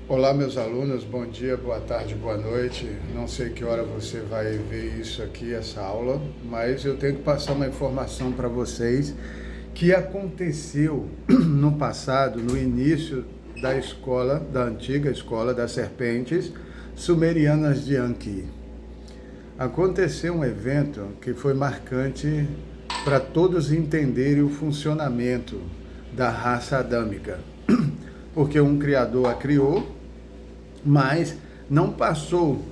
Olá, meus alunos, bom dia, boa tarde, boa noite. Não sei que hora você vai ver isso aqui, essa aula, mas eu tenho que passar uma informação para vocês que aconteceu no passado, no início da escola, da antiga escola das serpentes sumerianas de Anki. Aconteceu um evento que foi marcante para todos entenderem o funcionamento da raça adâmica, porque um criador a criou, mas não passou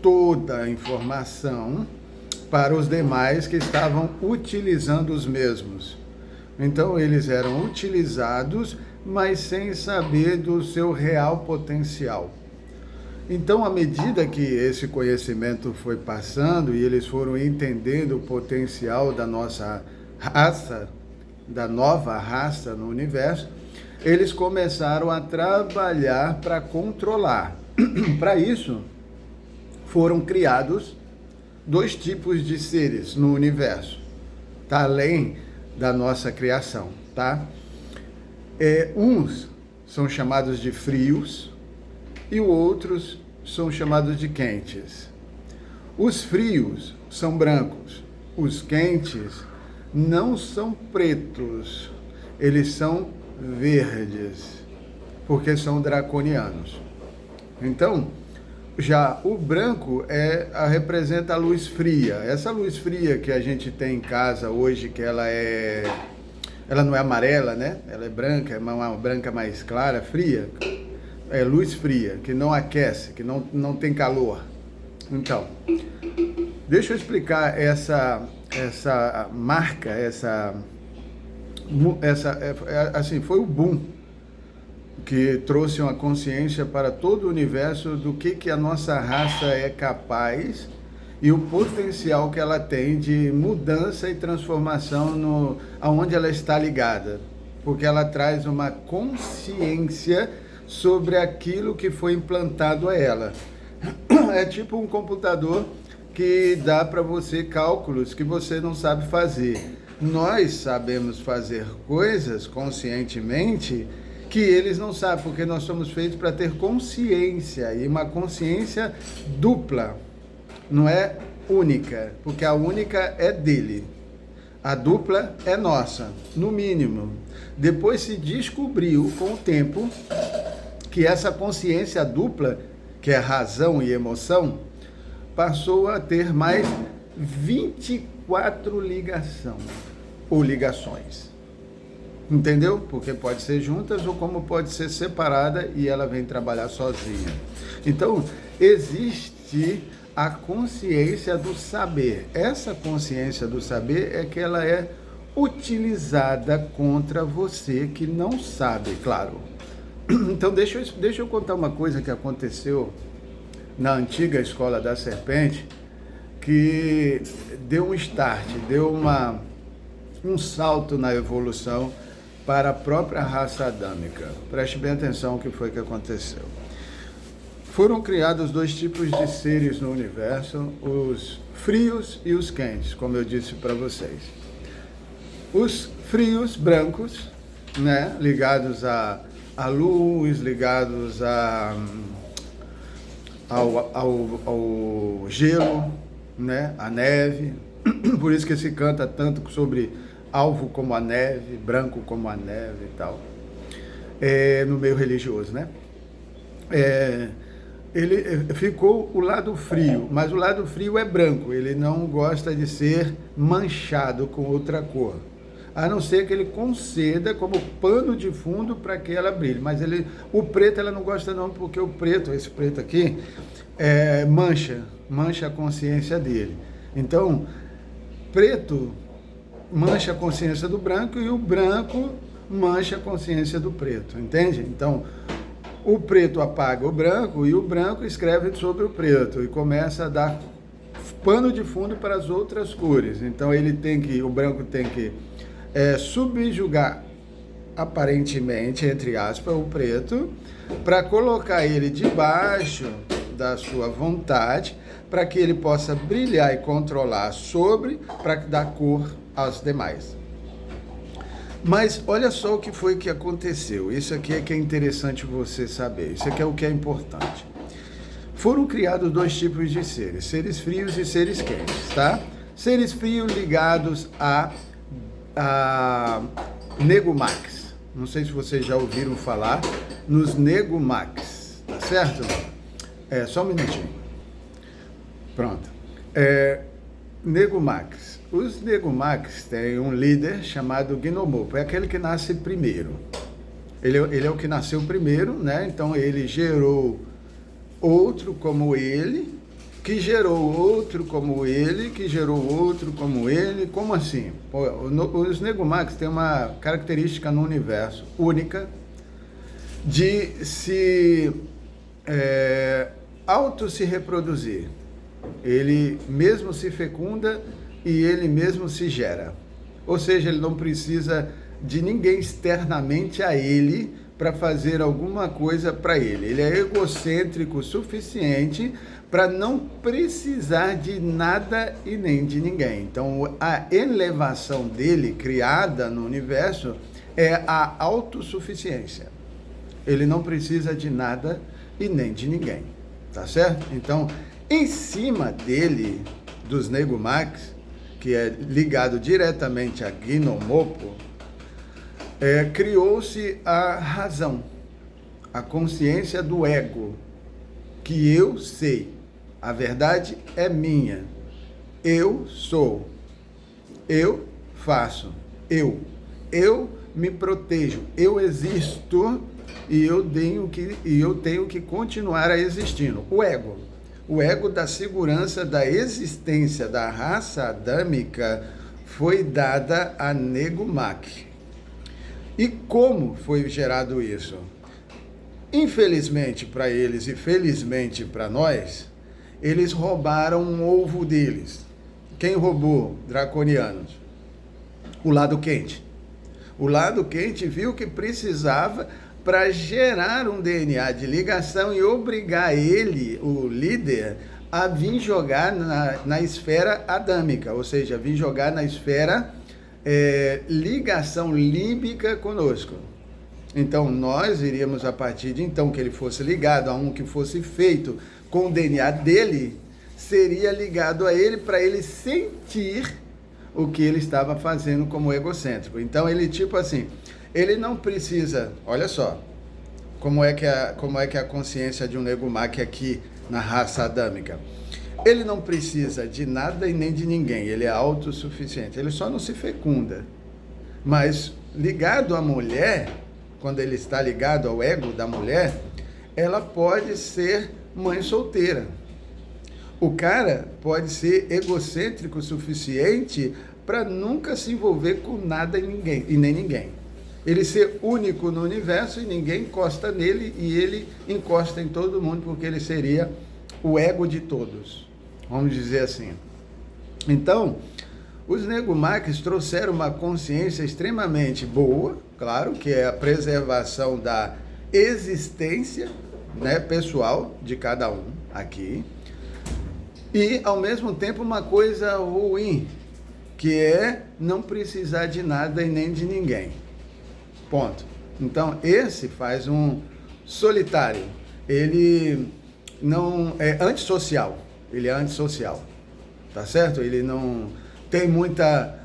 toda a informação para os demais que estavam utilizando os mesmos. Então eles eram utilizados, mas sem saber do seu real potencial. Então, à medida que esse conhecimento foi passando e eles foram entendendo o potencial da nossa raça, da nova raça no universo, eles começaram a trabalhar para controlar. Para isso, foram criados dois tipos de seres no universo, tá? Além da nossa criação, tá? Uns são chamados de frios e outros são chamados de quentes. Os frios são brancos, os quentes não são pretos, eles são verdes, porque são draconianos. Então, já o branco representa a luz fria. Essa luz fria que a gente tem em casa hoje, que ela não é amarela, né? Ela é branca, é uma branca mais clara, fria. É luz fria, que não aquece, que não tem calor. Então, deixa eu explicar essa marca, assim, foi o boom que trouxe uma consciência para todo o universo do que a nossa raça é capaz e o potencial que ela tem de mudança e transformação aonde ela está ligada, porque ela traz uma consciência sobre aquilo que foi implantado a ela. É tipo um computador que dá para você cálculos que você não sabe fazer. Nós sabemos fazer coisas conscientemente que eles não sabem, porque nós somos feitos para ter consciência, e uma consciência dupla, não é única, porque a única é dele, a dupla é nossa, no mínimo. Depois se descobriu com o tempo que essa consciência dupla, que é razão e emoção, passou a ter mais 24 ligações. Entendeu? Porque pode ser juntas ou como pode ser separada e ela vem trabalhar sozinha. Então, existe a consciência do saber. Essa consciência do saber é que ela é utilizada contra você que não sabe, claro. Então, deixa eu contar uma coisa que aconteceu na antiga escola da serpente, que deu um start, deu um salto na evolução para a própria raça adâmica. Preste bem atenção o que foi que aconteceu. Foram criados dois tipos de seres no universo, os frios e os quentes, como eu disse para vocês. Os frios, brancos, né, ligados à luz, ligados ao gelo, né, à neve. Por isso que se canta tanto sobre alvo como a neve, branco como a neve e tal, no meio religioso, né? Ele ficou o lado frio, mas o lado frio é branco, ele não gosta de ser manchado com outra cor, a não ser que ele conceda como pano de fundo para que ela brilhe, mas o preto ela não gosta não, porque o preto, esse preto aqui, mancha a consciência dele. Então, preto mancha a consciência do branco e o branco mancha a consciência do preto, entende? Então, o preto apaga o branco e o branco escreve sobre o preto e começa a dar pano de fundo para as outras cores. Então, o branco tem que subjugar, aparentemente, entre aspas, o preto, para colocar ele debaixo da sua vontade, para que ele possa brilhar e controlar para dar cor aos demais. Mas olha só o que foi que aconteceu. Isso aqui é que é interessante você saber. Isso aqui é o que é importante. Foram criados dois tipos de seres frios e seres quentes, tá? Seres frios ligados a Negumax. Não sei se vocês já ouviram falar nos Negumax, tá certo? Só um minutinho. Pronto. Negumax. Os Negumax têm um líder chamado Ginomopo, é aquele que nasce primeiro. Ele é o que nasceu primeiro, né? Então ele gerou outro como ele, que gerou outro como ele, que gerou outro como ele. Como assim? Os Negumax têm uma característica no universo única de se se reproduzir. Ele mesmo se fecunda e ele mesmo se gera. Ou seja, ele não precisa de ninguém externamente a ele para fazer alguma coisa para ele. Ele é egocêntrico o suficiente para não precisar de nada e nem de ninguém. Então, a elevação dele, criada no universo, é a autossuficiência. Ele não precisa de nada e nem de ninguém, tá certo? Então, em cima dele, dos Negumax, que é ligado diretamente a Ginomopo, criou-se a razão, a consciência do ego, que eu sei, a verdade é minha, eu sou, eu faço, eu me protejo, eu existo e eu tenho que continuar a existindo. O ego da segurança da existência da raça adâmica foi dada a Negumac. E como foi gerado isso? Infelizmente para eles e felizmente para nós, eles roubaram um ovo deles. Quem roubou? Draconianos. O lado quente. O lado quente viu que precisava para gerar um DNA de ligação e obrigar ele, o líder, a vir jogar na esfera adâmica, ou seja, vir jogar na esfera ligação límbica conosco. Então, nós iríamos, a partir de então, que ele fosse ligado a um que fosse feito com o DNA dele, seria ligado a ele para ele sentir o que ele estava fazendo como egocêntrico. Então, ele tipo assim, ele não precisa, olha só, como é que a consciência de um Negumac aqui na raça adâmica. Ele não precisa de nada e nem de ninguém, ele é autossuficiente, ele só não se fecunda. Mas ligado à mulher, quando ele está ligado ao ego da mulher, ela pode ser mãe solteira. O cara pode ser egocêntrico o suficiente para nunca se envolver com nada e nem ninguém. Ele ser único no universo e ninguém encosta nele e ele encosta em todo mundo porque ele seria o ego de todos, vamos dizer assim. Então, os Negumacs trouxeram uma consciência extremamente boa, claro, que é a preservação da existência, né, pessoal de cada um aqui, e ao mesmo tempo uma coisa ruim, que é não precisar de nada e nem de ninguém. Ponto. Então, esse faz um solitário. Ele não é antissocial. Ele é antissocial. Tá certo? Ele não tem muita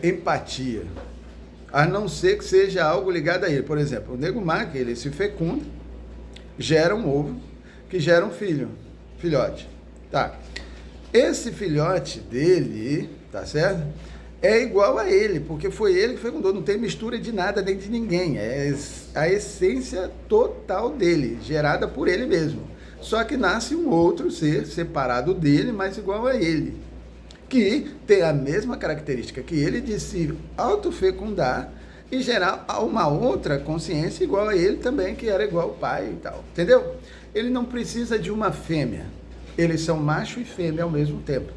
empatia. A não ser que seja algo ligado a ele. Por exemplo, o Negumac, ele se fecunda, gera um ovo, que gera um filhote. Tá. Esse filhote dele, tá certo? É igual a ele, porque foi ele que fecundou, não tem mistura de nada nem de ninguém, é a essência total dele, gerada por ele mesmo. Só que nasce um outro ser separado dele, mas igual a ele, que tem a mesma característica que ele de se autofecundar e gerar uma outra consciência igual a ele também, que era igual ao pai e tal, entendeu? Ele não precisa de uma fêmea, eles são macho e fêmea ao mesmo tempo.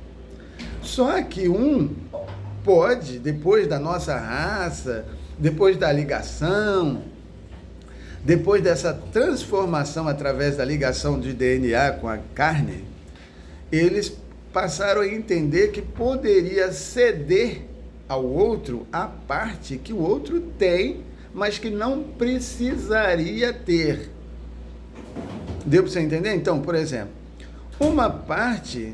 Só que um pode, depois da nossa raça, depois da ligação, depois dessa transformação através da ligação de DNA com a carne, eles passaram a entender que poderia ceder ao outro a parte que o outro tem, mas que não precisaria ter. Deu para você entender? Então, por exemplo, uma parte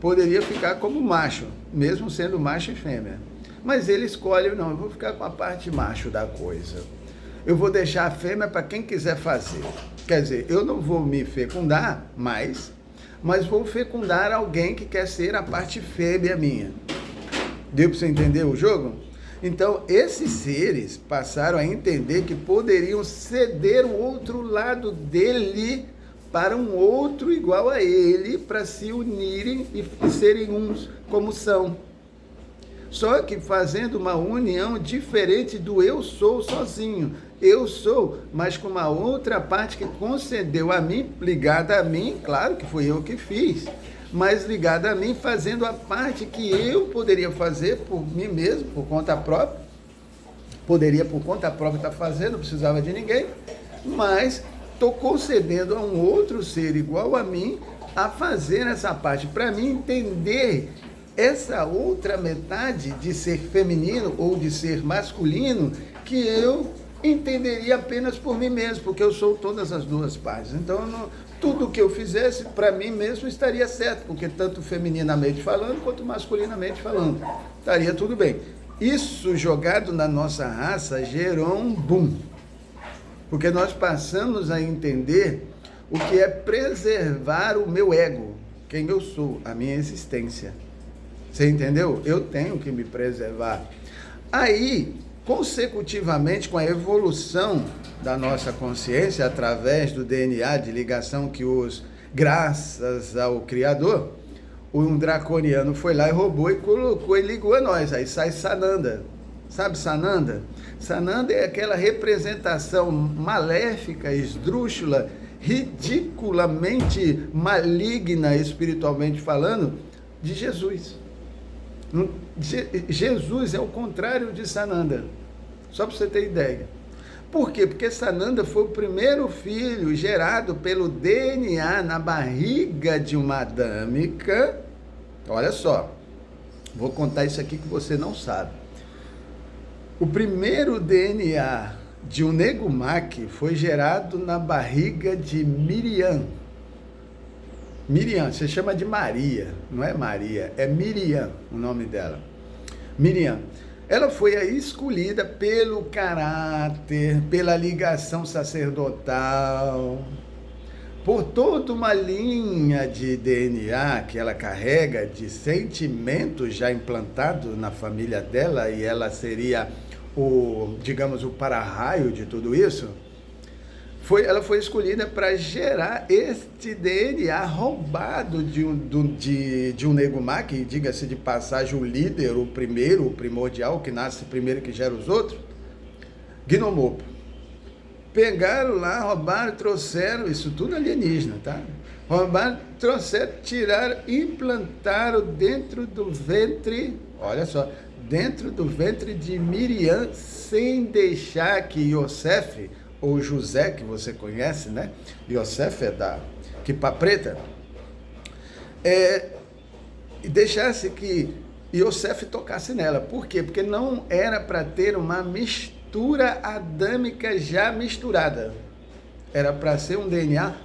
poderia ficar como macho, mesmo sendo macho e fêmea. Mas ele escolhe, não, eu vou ficar com a parte macho da coisa. Eu vou deixar a fêmea para quem quiser fazer. Quer dizer, eu não vou me fecundar mais, mas vou fecundar alguém que quer ser a parte fêmea minha. Deu para você entender o jogo? Então, esses seres passaram a entender que poderiam ceder o outro lado dele para um outro igual a ele, para se unirem e serem uns como são. Só que fazendo uma união diferente do eu sou sozinho. Eu sou, mas com uma outra parte que concedeu a mim, ligada a mim, claro que fui eu que fiz, mas ligada a mim, fazendo a parte que eu poderia fazer por mim mesmo, por conta própria. Poderia por conta própria estar fazendo, não precisava de ninguém, mas estou concedendo a um outro ser igual a mim a fazer essa parte, para mim entender essa outra metade de ser feminino ou de ser masculino, que eu entenderia apenas por mim mesmo, porque eu sou todas as duas partes. Então, tudo que eu fizesse, para mim mesmo, estaria certo, porque tanto femininamente falando, quanto masculinamente falando, estaria tudo bem. Isso jogado na nossa raça gerou um boom, porque nós passamos a entender o que é preservar o meu ego, quem eu sou, a minha existência. Você entendeu? Eu tenho que me preservar. Aí, consecutivamente, com a evolução da nossa consciência, através do DNA de ligação que graças ao Criador, um draconiano foi lá e roubou e colocou e ligou a nós. Aí sai Sananda. Sabe Sananda? Sananda é aquela representação maléfica, esdrúxula, ridiculamente maligna, espiritualmente falando, de Jesus. Jesus é o contrário de Sananda, só para você ter ideia. Por quê? Porque Sananda foi o primeiro filho gerado pelo DNA na barriga de uma adâmica. Olha só, vou contar isso aqui que você não sabe. O primeiro DNA de um Negumaque foi gerado na barriga de Miriam. Miriam, você chama de Maria, não é Maria, é Miriam o nome dela. Miriam, ela foi a escolhida pelo caráter, pela ligação sacerdotal, por toda uma linha de DNA que ela carrega, de sentimentos já implantados na família dela, e ela seria digamos, o para-raio de tudo isso. Ela foi escolhida para gerar este DNA roubado de um Negumaque, diga-se de passagem, o líder, o primeiro, o primordial, que nasce primeiro que gera os outros, Gnomopo. Pegaram lá, roubaram, trouxeram, isso tudo alienígena, tá? Roubaram, trouxeram, tiraram, implantaram dentro do ventre, olha só, dentro do ventre de Miriam, sem deixar que Iosef, ou José, que você conhece, né? Iosef é da Quipa Preta, deixasse que Iosef tocasse nela. Por quê? Porque não era para ter uma mistura adâmica já misturada. Era para ser um DNA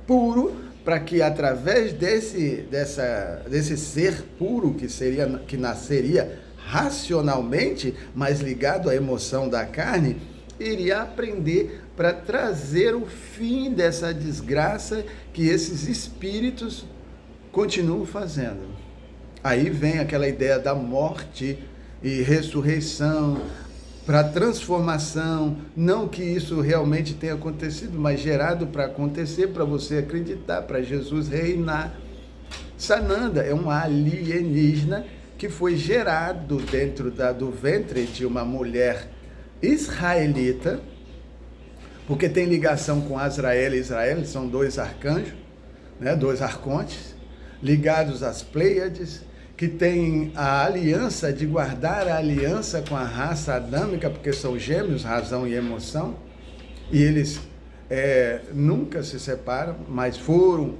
puro, para que através desse ser puro, que nasceria racionalmente, mas ligado à emoção da carne, iria aprender para trazer o fim dessa desgraça que esses espíritos continuam fazendo. Aí vem aquela ideia da morte e ressurreição, para transformação, não que isso realmente tenha acontecido, mas gerado para acontecer, para você acreditar, para Jesus reinar. Sananda é um alienígena que foi gerado dentro do ventre de uma mulher israelita, porque tem ligação com Azrael e Israel, são dois arcanjos, né, dois arcontes, ligados às Pleiades, que têm a aliança de guardar a aliança com a raça adâmica, porque são gêmeos, razão e emoção, e eles nunca se separam, mas foram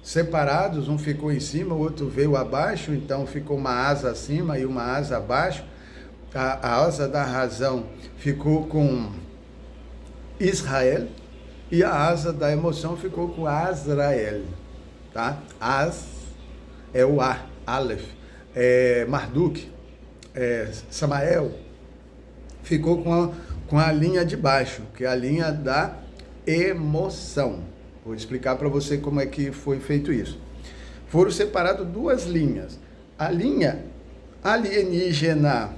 separados, um ficou em cima, o outro veio abaixo, então ficou uma asa acima e uma asa abaixo, a asa da razão ficou com Israel e a asa da emoção ficou com Azrael, tá? Az é o A, Aleph, Marduk, Samael, ficou com a linha de baixo, que é a linha da emoção. Vou explicar para você como é que foi feito isso. Foram separadas duas linhas. A linha alienígena,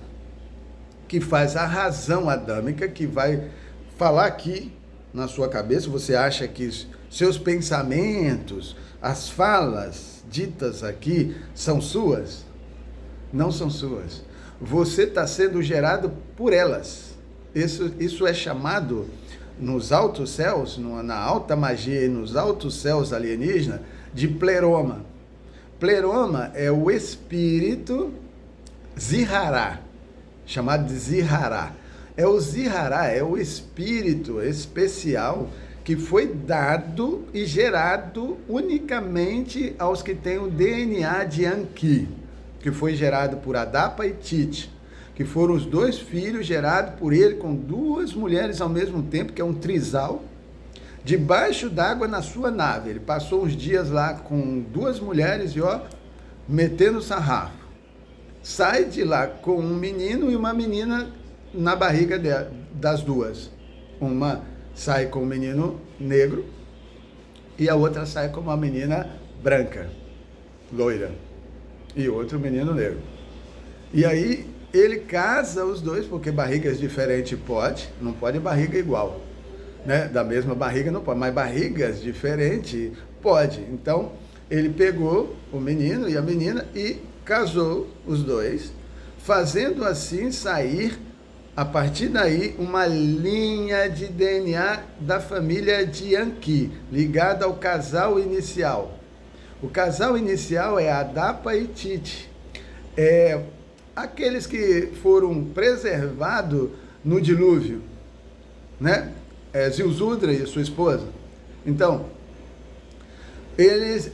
que faz a razão adâmica, que vai falar aqui na sua cabeça, você acha que seus pensamentos, as falas ditas aqui são suas? Não são suas. Você está sendo gerado por elas. Isso é chamado, nos altos céus, na alta magia e nos altos céus alienígenas, de pleroma. Pleroma é o espírito Zihara, chamado de Zihara. O Zihara é o espírito especial que foi dado e gerado unicamente aos que têm o DNA de Anki, que foi gerado por Adapa e Tite, que foram os dois filhos gerados por ele com duas mulheres ao mesmo tempo, que é um trisal, debaixo d'água na sua nave. Ele passou uns dias lá com duas mulheres e metendo sarrafo. Sai de lá com um menino e uma menina na barriga das duas. Uma sai com um menino negro e a outra sai com uma menina branca, loira, e outro menino negro. E aí ele casa os dois, porque barrigas diferentes não pode barriga igual, né? Da mesma barriga não pode, mas barrigas diferentes pode. Então ele pegou o menino e a menina e casou os dois, fazendo assim sair, a partir daí, uma linha de DNA da família de Anki, ligada ao casal inicial. O casal inicial é Adapa e Tite. Aqueles que foram preservados no dilúvio, né? Zilzudra e sua esposa. Então, eles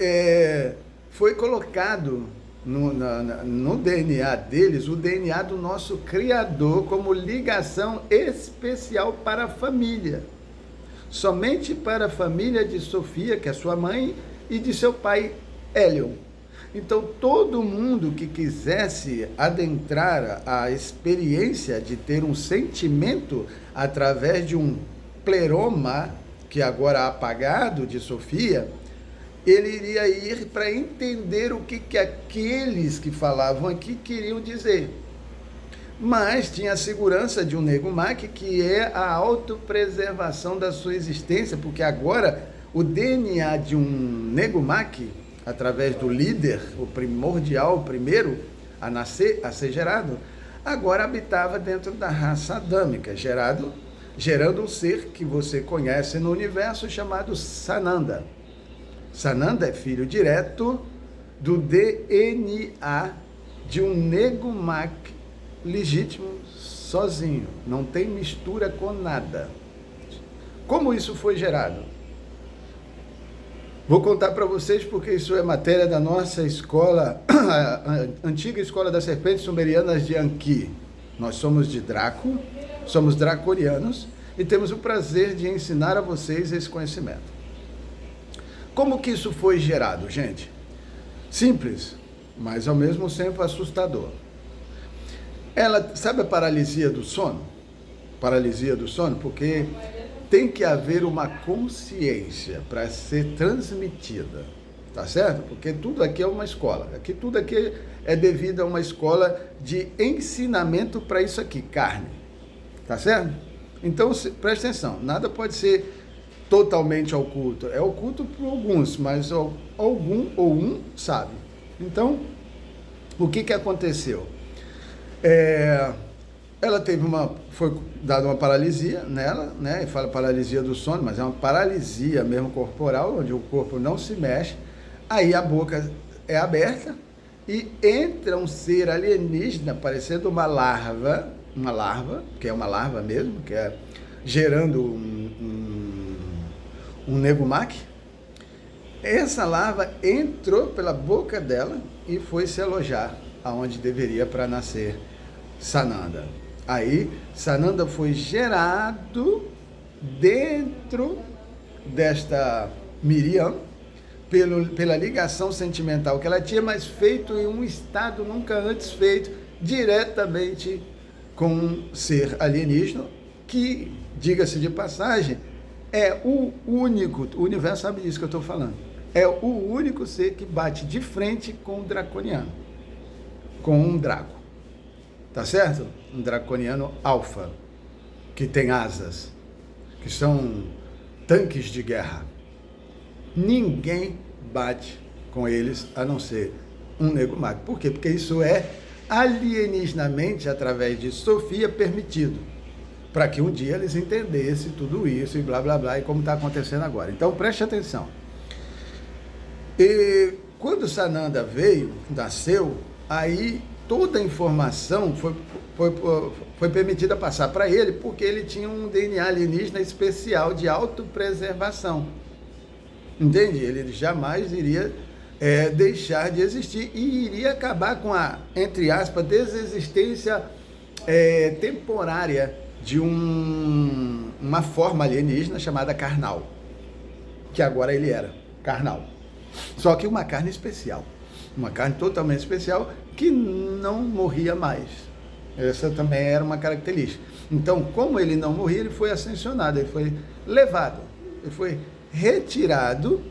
foi colocado no DNA deles, o DNA do nosso Criador, como ligação especial para a família. Somente para a família de Sofia, que é sua mãe, e de seu pai, Hélion. Então, todo mundo que quisesse adentrar a experiência de ter um sentimento através de um pleroma, que agora é apagado, de Sofia, ele iria ir para entender o que aqueles que falavam aqui queriam dizer. Mas tinha a segurança de um Negumak, que é a autopreservação da sua existência, porque agora o DNA de um Negumak, através do líder, o primordial, o primeiro a nascer, a ser gerado, agora habitava dentro da raça adâmica, gerando um ser que você conhece no universo chamado Sananda. Sananda é filho direto do DNA de um Negumak legítimo, sozinho. Não tem mistura com nada. Como isso foi gerado? Vou contar para vocês, porque isso é matéria da nossa escola, a antiga escola das serpentes sumerianas de Anki. Nós somos de Draco, somos draconianos e temos o prazer de ensinar a vocês esse conhecimento. Como que isso foi gerado, gente? Simples, mas ao mesmo tempo assustador. Sabe a paralisia do sono? Paralisia do sono, porque tem que haver uma consciência para ser transmitida, tá certo? Porque tudo aqui é uma escola, tudo aqui é devido a uma escola de ensinamento para isso aqui, carne, tá certo? Então, presta atenção, nada pode ser totalmente oculto, é oculto por alguns, mas algum ou um sabe. Então, o que aconteceu? Ela foi dada uma paralisia nela, né? E fala paralisia do sono, mas é uma paralisia mesmo corporal, onde o corpo não se mexe, aí a boca é aberta e entra um ser alienígena, parecendo uma larva, que é uma larva mesmo, que é gerando um Negumak. Essa larva entrou pela boca dela e foi se alojar aonde deveria para nascer Sananda. Aí, Sananda foi gerado dentro desta Miriam, pela ligação sentimental que ela tinha, mas feito em um estado nunca antes feito, diretamente com um ser alienígena, que, diga-se de passagem, é o único, o universo sabe disso que eu estou falando, é o único ser que bate de frente com o draconiano, com um Draco, tá certo? Um draconiano alfa, que tem asas, que são tanques de guerra. Ninguém bate com eles, a não ser um Negumak. Por quê? Porque isso é alienisnamente, através de Sofia, permitido, para que um dia eles entendessem tudo isso e blá, blá, blá, e como está acontecendo agora. Então, preste atenção. E quando Sananda veio, nasceu, aí toda a informação foi permitida passar para ele, porque ele tinha um DNA alienígena especial de autopreservação. Entende? Ele jamais iria deixar de existir e iria acabar com a, entre aspas, desexistência temporária de uma forma alienígena chamada carnal, que agora ele era carnal. Só que uma carne especial, uma carne totalmente especial que não morria mais. Essa também era uma característica. Então, como ele não morria, ele foi ascensionado, ele foi levado, ele foi retirado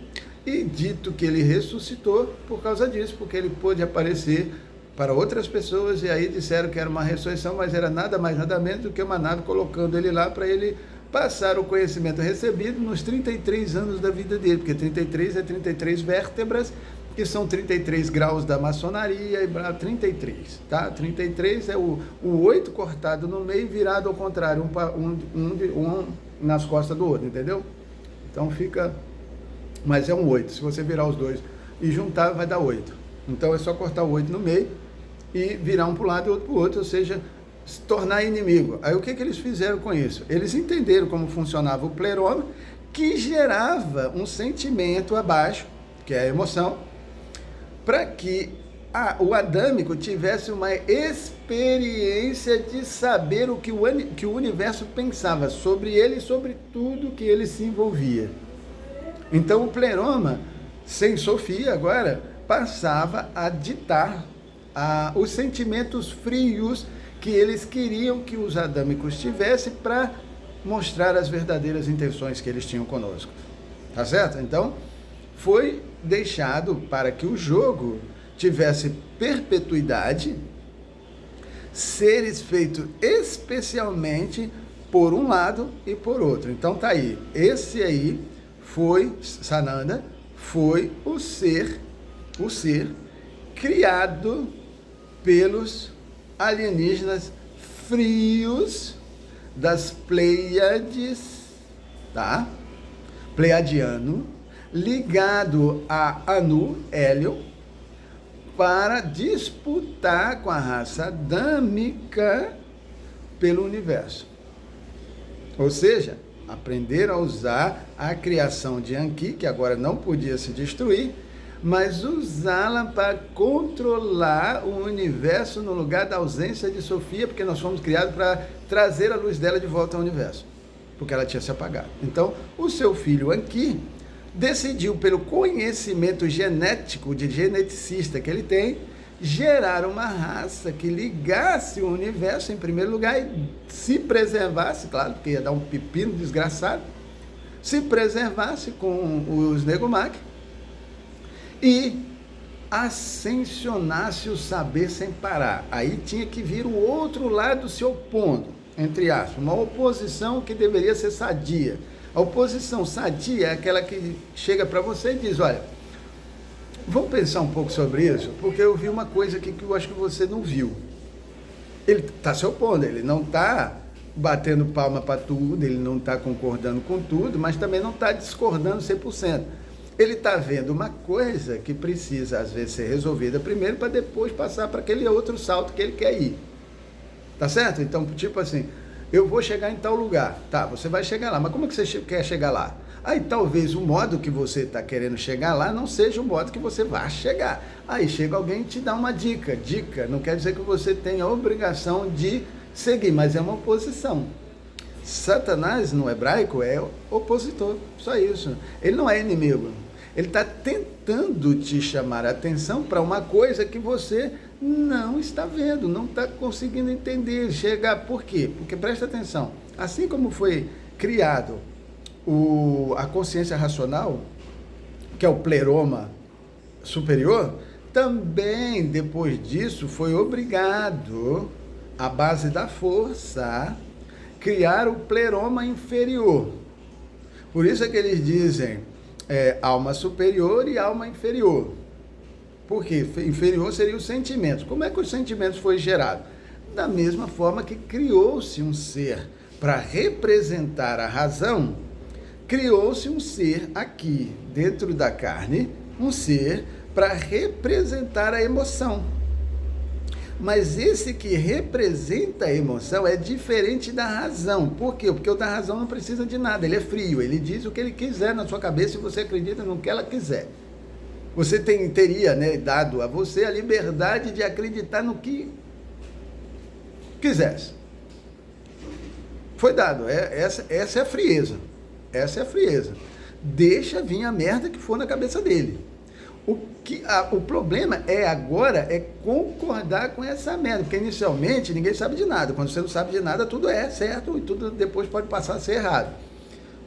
e dito que ele ressuscitou por causa disso, porque ele pôde aparecer para outras pessoas, e aí disseram que era uma ressurreição, mas era nada mais, nada menos do que uma nave colocando ele lá para ele passar o conhecimento recebido nos 33 anos da vida dele, porque 33 é 33 vértebras, que são 33 graus da maçonaria, e 33, tá? 33 é o 8 cortado no meio, virado ao contrário, um nas costas do outro, entendeu? Então fica, mas é um 8, se você virar os dois e juntar, vai dar 8. Então é só cortar o 8 no meio e virar um para o lado e outro para o outro, ou seja, se tornar inimigo. Aí o que eles fizeram com isso? Eles entenderam como funcionava o pleroma, que gerava um sentimento abaixo, que é a emoção, para que o adâmico tivesse uma experiência de saber o que o universo pensava sobre ele e sobre tudo que ele se envolvia. Então o pleroma, sem Sofia agora, passava a ditar os sentimentos frios que eles queriam que os adâmicos tivessem para mostrar as verdadeiras intenções que eles tinham conosco. Tá certo? Então, foi deixado para que o jogo tivesse perpetuidade, seres feitos especialmente por um lado e por outro. Então tá aí, esse aí foi, Sananda, foi o ser criado pelos alienígenas frios das Pleiades, tá? Pleiadiano, ligado a Anu, Hélio, para disputar com a raça adâmica pelo universo. Ou seja, aprender a usar a criação de Anki, que agora não podia se destruir, mas usá-la para controlar o universo no lugar da ausência de Sofia, porque nós fomos criados para trazer a luz dela de volta ao universo, porque ela tinha se apagado. Então, o seu filho Anki decidiu, pelo conhecimento genético, de geneticista que ele tem, gerar uma raça que ligasse o universo em primeiro lugar e se preservasse, claro, porque ia dar um pepino desgraçado, se preservasse com os Negumak e ascensionasse o saber sem parar. Aí tinha que vir o outro lado se opondo, entre aspas, uma oposição que deveria ser sadia. A oposição sadia é aquela que chega para você e diz, olha, vamos pensar um pouco sobre isso, porque eu vi uma coisa aqui que eu acho que você não viu. Ele está se opondo, ele não está batendo palma para tudo, ele não está concordando com tudo, mas também não está discordando 100%. Ele está vendo uma coisa que precisa, às vezes, ser resolvida primeiro, para depois passar para aquele outro salto que ele quer ir. Tá certo? Então, tipo assim, eu vou chegar em tal lugar. Tá, você vai chegar lá, mas como é que você quer chegar lá? Aí talvez o modo que você está querendo chegar lá não seja o modo que você vai chegar. Aí chega alguém e te dá uma dica. Dica não quer dizer que você tenha a obrigação de seguir, mas é uma oposição. Satanás, no hebraico, é opositor, só isso. Ele não é inimigo. Ele está tentando te chamar a atenção para uma coisa que você não está vendo, não está conseguindo entender, chegar. Por quê? Porque presta atenção, assim como foi criado a consciência racional, que é o pleroma superior, também depois disso foi obrigado, à base da força, criar o pleroma inferior. Por isso é que eles dizem alma superior e alma inferior. Porque inferior seria os sentimentos. Como é que os sentimentos foram gerados? Da mesma forma que criou-se um ser para representar a razão, criou-se um ser aqui, dentro da carne, um ser para representar a emoção. Mas esse que representa a emoção é diferente da razão. Por quê? Porque o da razão não precisa de nada, ele é frio, ele diz o que ele quiser na sua cabeça e você acredita no que ela quiser. Você teria, né, dado a você a liberdade de acreditar no que quisesse. Foi dado, essa é a frieza. Essa é a frieza. Deixa vir a merda que for na cabeça dele. O problema agora é concordar com essa merda, porque inicialmente ninguém sabe de nada. Quando você não sabe de nada, tudo é certo e tudo depois pode passar a ser errado.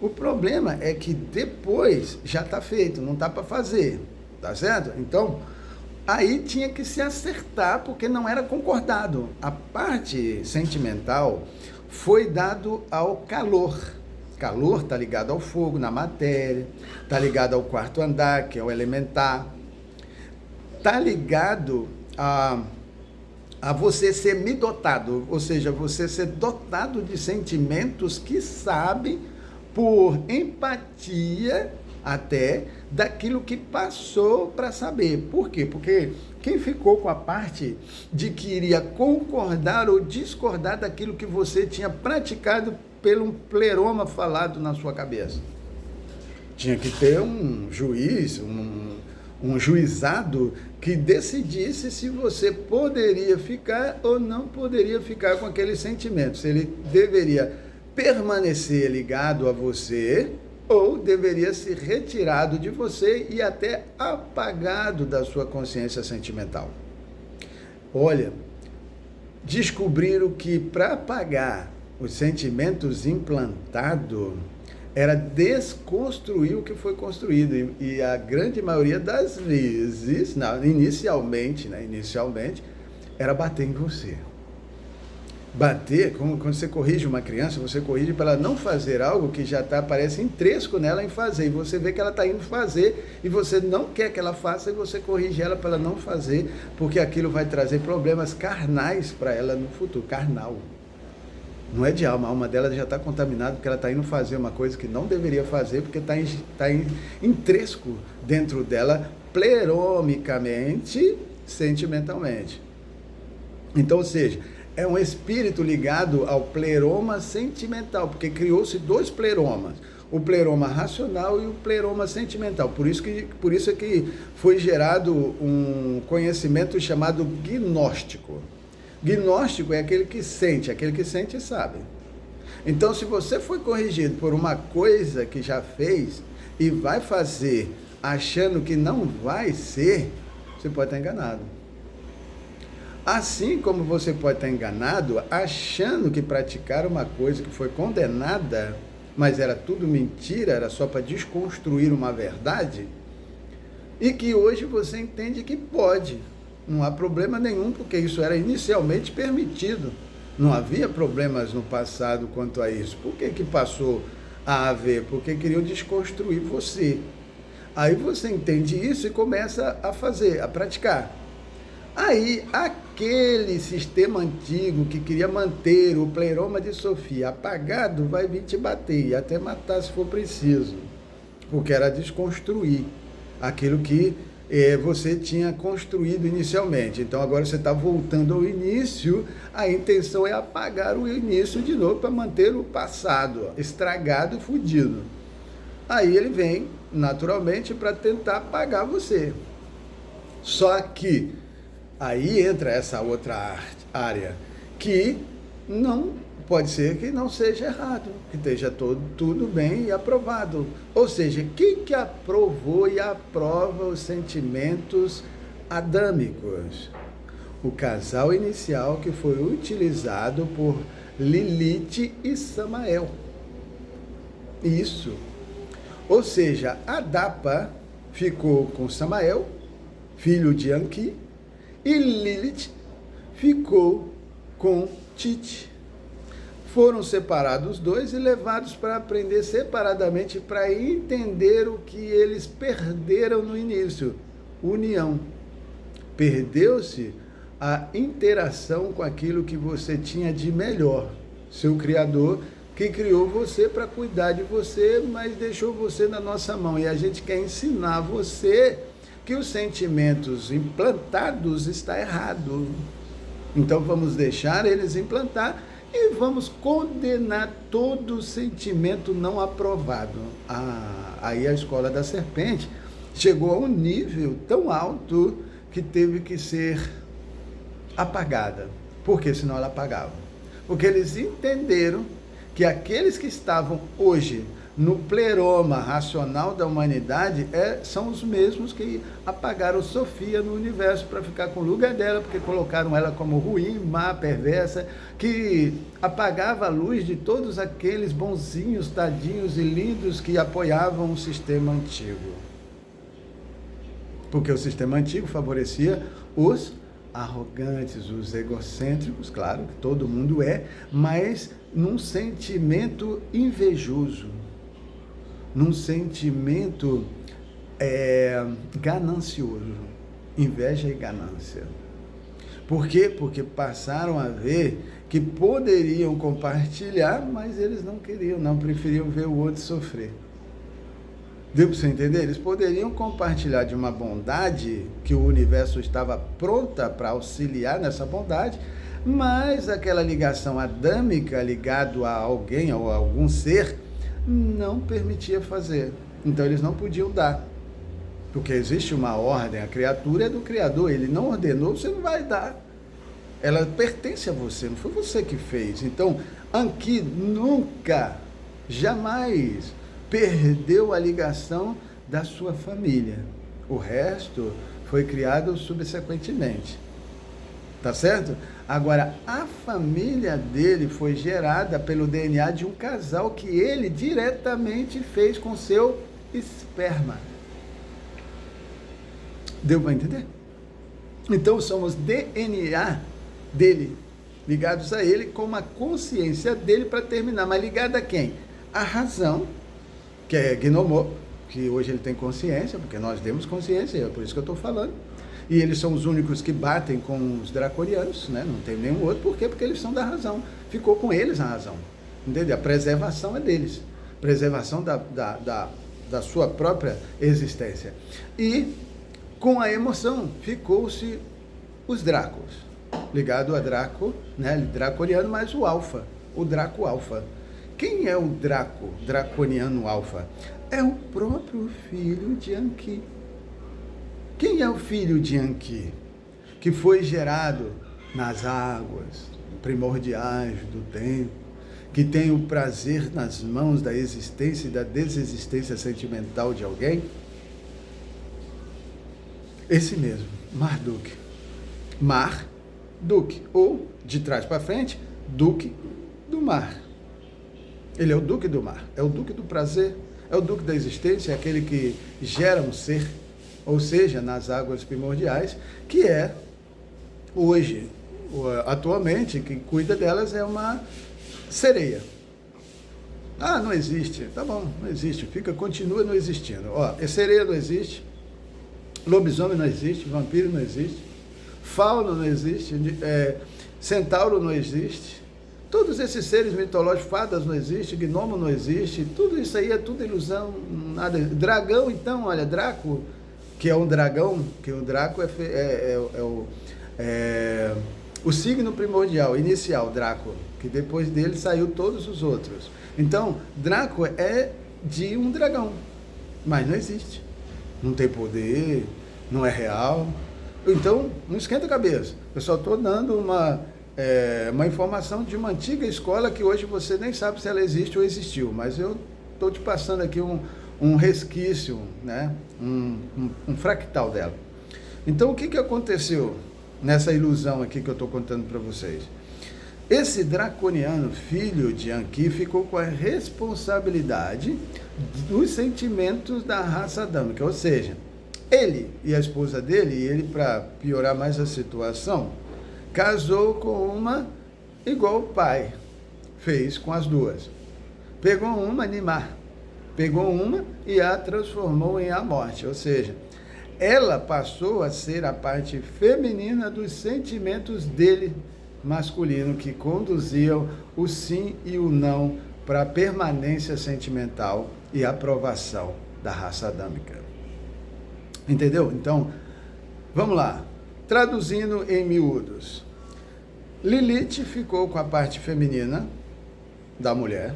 O problema é que depois já está feito, não está para fazer, tá certo? Então, aí tinha que se acertar, porque não era concordado. A parte sentimental foi dado ao calor. Calor está ligado ao fogo, na matéria, está ligado ao quarto andar, que é o elementar, está ligado a você ser midotado, ou seja, você ser dotado de sentimentos que sabem, por empatia até, daquilo que passou para saber. Por quê? Porque quem ficou com a parte de que iria concordar ou discordar daquilo que você tinha praticado pelo pleroma falado na sua cabeça? Tinha que ter um juiz, um juizado que decidisse se você poderia ficar ou não poderia ficar com aquele sentimento, se ele deveria permanecer ligado a você ou deveria ser retirado de você e até apagado da sua consciência sentimental. Olha, descobriram que para apagar os sentimentos implantados era desconstruir o que foi construído, e a grande maioria das vezes, inicialmente, era bater em você. Bater, quando você corrige uma criança, você corrige para ela não fazer algo que já parece intrínseco nela em fazer, e você vê que ela está indo fazer, e você não quer que ela faça, e você corrige ela para ela não fazer, porque aquilo vai trazer problemas carnais para ela no futuro, carnal. Não é de alma, a alma dela já está contaminada, porque ela está indo fazer uma coisa que não deveria fazer, porque está intrínseco dentro dela, pleromicamente, sentimentalmente. Então, ou seja, é um espírito ligado ao pleroma sentimental, porque criou-se dois pleromas, o pleroma racional e o pleroma sentimental. Por isso é que foi gerado um conhecimento chamado gnóstico. Gnóstico é aquele que sente e sabe. Então, se você foi corrigido por uma coisa que já fez e vai fazer achando que não vai ser, você pode estar enganado. Assim como você pode estar enganado achando que praticar uma coisa que foi condenada, mas era tudo mentira, era só para desconstruir uma verdade, e que hoje você entende que pode. Não há problema nenhum, porque isso era inicialmente permitido. Não havia problemas no passado quanto a isso. Por que passou a haver? Porque queriam desconstruir você. Aí você entende isso e começa a fazer, a praticar. Aí, aquele sistema antigo que queria manter o pleroma de Sofia apagado, vai vir te bater e até matar se for preciso. Porque era desconstruir aquilo que você tinha construído inicialmente. Então agora você está voltando ao início, a intenção é apagar o início de novo para manter o passado estragado e fudido. Aí ele vem, naturalmente, para tentar pagar você. Só que aí entra essa outra área, que não pode ser que não seja errado, que esteja tudo bem e aprovado. Ou seja, quem que aprovou e aprova os sentimentos adâmicos? O casal inicial que foi utilizado por Lilith e Samael. Isso. Ou seja, Adapa ficou com Samael, filho de Anqui, e Lilith ficou com Tite. Foram separados os dois e levados para aprender separadamente, para entender o que eles perderam no início: união. Perdeu-se a interação com aquilo que você tinha de melhor. Seu Criador, que criou você para cuidar de você, mas deixou você na nossa mão. E a gente quer ensinar você que os sentimentos implantados está errado. Então vamos deixar eles implantar e vamos condenar todo sentimento não aprovado. Aí a escola da serpente chegou a um nível tão alto que teve que ser apagada. Por que senão ela apagava? Porque eles entenderam que aqueles que estavam hoje no pleroma racional da humanidade são os mesmos que apagaram Sofia no universo para ficar com o lugar dela, porque colocaram ela como ruim, má, perversa, que apagava a luz de todos aqueles bonzinhos, tadinhos e lindos que apoiavam o sistema antigo. Porque o sistema antigo favorecia os arrogantes, os egocêntricos, claro que todo mundo mas num sentimento invejoso, num sentimento ganancioso, inveja e ganância. Por quê? Porque passaram a ver que poderiam compartilhar, mas eles não queriam, não preferiam ver o outro sofrer. Deu para você entender? Eles poderiam compartilhar de uma bondade que o universo estava pronta para auxiliar nessa bondade, mas aquela ligação adâmica ligado a alguém ou a algum ser não permitia fazer. Então eles não podiam dar. Porque existe uma ordem, a criatura é do Criador, ele não ordenou, você não vai dar. Ela pertence a você, não foi você que fez. Então, Anqui nunca, jamais perdeu a ligação da sua família. O resto foi criado subsequentemente. Tá certo? Agora, a família dele foi gerada pelo DNA de um casal que ele diretamente fez com seu esperma. Deu para entender? Então, somos DNA dele, ligados a ele, com uma consciência dele para terminar. Mas ligada a quem? A razão, que é Gnomô, que hoje ele tem consciência, porque nós temos consciência, é por isso que eu estou falando. E eles são os únicos que batem com os draconianos, né? Não tem nenhum outro. Por quê? Porque eles são da razão. Ficou com eles a razão. Entendeu? A preservação é deles. Preservação da sua própria existência. E com a emoção ficou-se os Dracos. Ligado a Draco, né? Draconiano, mas o Alfa. O Draco Alfa. Quem é o Draco, Draconiano Alfa? É o próprio filho de Anqui. Quem é o filho de Anqui? Que foi gerado nas águas primordiais do tempo, que tem o prazer nas mãos da existência e da desexistência sentimental de alguém? Esse mesmo, Marduk. Marduk, ou, de trás para frente, Duque do Mar. Ele é o Duque do Mar, é o Duque do prazer, é o Duque da existência, é aquele que gera um ser, ou seja, nas águas primordiais, que é, hoje, atualmente, quem cuida delas é uma sereia. Ah, não existe. Tá bom, não existe. Continua não existindo. Ó, sereia não existe, lobisomem não existe, vampiro não existe, fauno não existe, centauro não existe. Todos esses seres mitológicos, fadas não existe, gnomo não existe, tudo isso aí é tudo ilusão, nada. Dragão, então, olha, Draco, que é um dragão, que o Draco o signo primordial, inicial, Draco, que depois dele saiu todos os outros. Então, Draco é de um dragão. mas não existe. Não tem poder, não é real. Então, não esquenta a cabeça. Eu só estou dando uma informação de uma antiga escola que hoje você nem sabe se ela existe ou existiu, mas eu estou te passando aqui um resquício, né? um fractal dela. Então, o que aconteceu nessa ilusão aqui que eu estou contando para vocês? Esse draconiano, filho de Anki, ficou com a responsabilidade dos sentimentos da raça adâmica, ou seja, ele e a esposa dele, e ele, para piorar mais a situação, casou com uma igual o pai fez com as duas. Pegou uma, Nimar, pegou uma e a transformou em a morte, ou seja, ela passou a ser a parte feminina dos sentimentos dele, masculino, que conduziam o sim e o não para a permanência sentimental e aprovação da raça adâmica. Entendeu? Então, vamos lá. Traduzindo em miúdos. Lilith ficou com a parte feminina da mulher,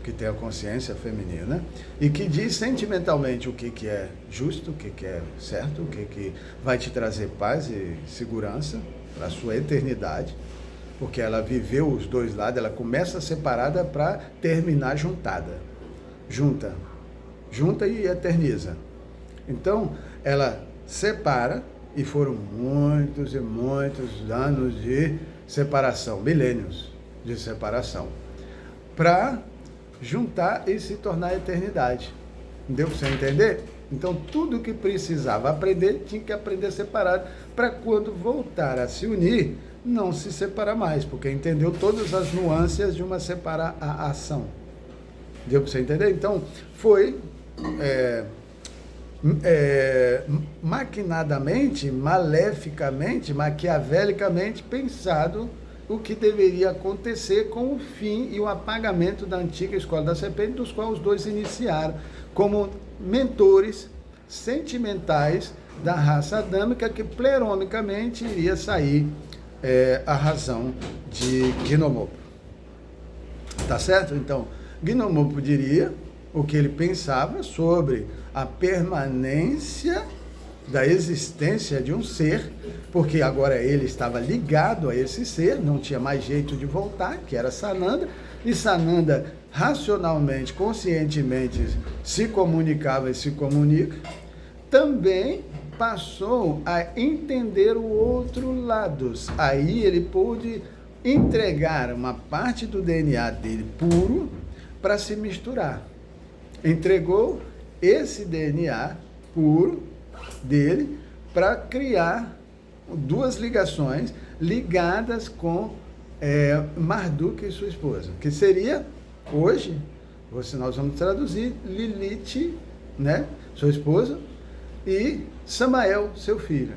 que tem a consciência feminina, e que diz sentimentalmente o que é justo, o que é certo, o que vai te trazer paz e segurança para a sua eternidade, porque ela viveu os dois lados, ela começa separada para terminar juntada. Junta e eterniza. Então, ela separa, e foram muitos e muitos anos de separação, milênios de separação, para juntar e se tornar a eternidade. Deu para você entender? Então, tudo que precisava aprender, tinha que aprender separado, para quando voltar a se unir, não se separar mais, porque entendeu todas as nuances de uma separação. Deu para você entender? Então, foi maquinadamente, maleficamente, maquiavelicamente pensado o que deveria acontecer com o fim e o apagamento da antiga escola da serpente, dos quais os dois iniciaram como mentores sentimentais da raça adâmica, que pleromicamente iria sair a razão de Gnomopo. Tá certo? Então, Gnomopo diria o que ele pensava sobre a permanência da existência de um ser, porque agora ele estava ligado a esse ser, não tinha mais jeito de voltar, que era Sananda, e Sananda racionalmente, conscientemente se comunicava e se comunica, também passou a entender o outro lado. Aí ele pôde entregar uma parte do DNA dele puro para se misturar. Entregou esse DNA puro dele para criar duas ligações ligadas com Marduk e sua esposa, que seria, hoje, nós vamos traduzir, Lilith, né, sua esposa, e Samael, seu filho.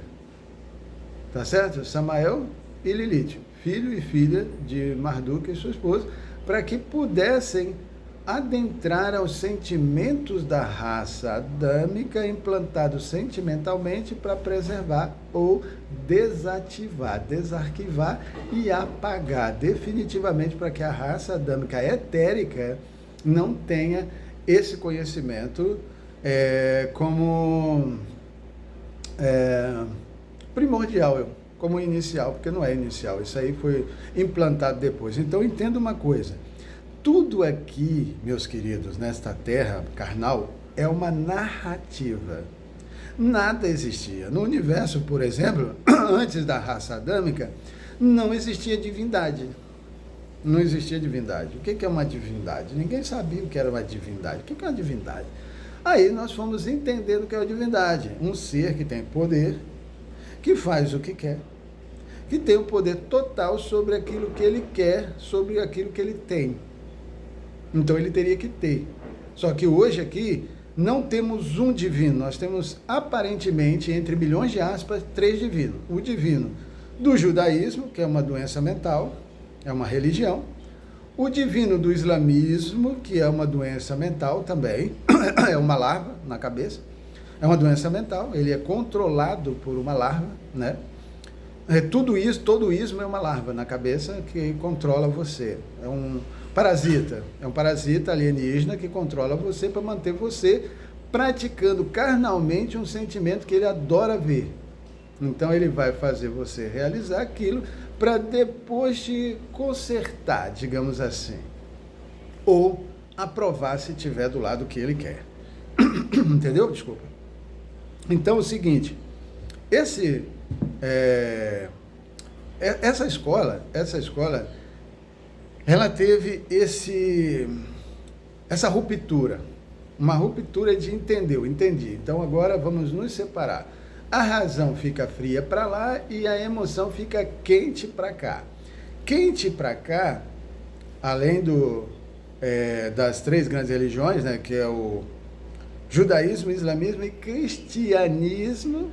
Tá certo? Samael e Lilith, filho e filha de Marduk e sua esposa, para que pudessem adentrar aos sentimentos da raça adâmica, implantados sentimentalmente para preservar ou desativar, desarquivar e apagar definitivamente, para que a raça adâmica etérica não tenha esse conhecimento como primordial, como inicial, porque não é inicial, isso aí foi implantado depois. Então, entenda uma coisa: tudo aqui, meus queridos, nesta terra carnal, é uma narrativa. Nada existia. No universo, por exemplo, antes da raça adâmica, não existia divindade. Não existia divindade. O que é uma divindade? Ninguém sabia o que era uma divindade. O que é uma divindade? Aí nós fomos entender o que é uma divindade. Um ser que tem poder, que faz o que quer, que tem o poder total sobre aquilo que ele quer, sobre aquilo que ele tem. Então ele teria que ter. Só que hoje aqui não temos um divino, nós temos aparentemente, entre milhões de aspas, 3 divinos. O divino do judaísmo, que é uma doença mental, é uma religião. O divino do islamismo, que é uma doença mental também, é uma larva na cabeça, é uma doença mental, ele é controlado por uma larva, né? Tudo isso, todo ismo é uma larva na cabeça que controla você. É um parasita alienígena que controla você para manter você praticando carnalmente um sentimento que ele adora ver. Então ele vai fazer você realizar aquilo para depois te consertar, digamos assim, ou aprovar se estiver do lado que ele quer. Entendeu? Desculpa. Então é o seguinte, essa escola, ela teve essa ruptura, uma ruptura de entender, eu entendi, então agora vamos nos separar. A razão fica fria para lá e a emoção fica quente para cá. Quente para cá, além das três grandes religiões, né, que é o judaísmo, islamismo e cristianismo.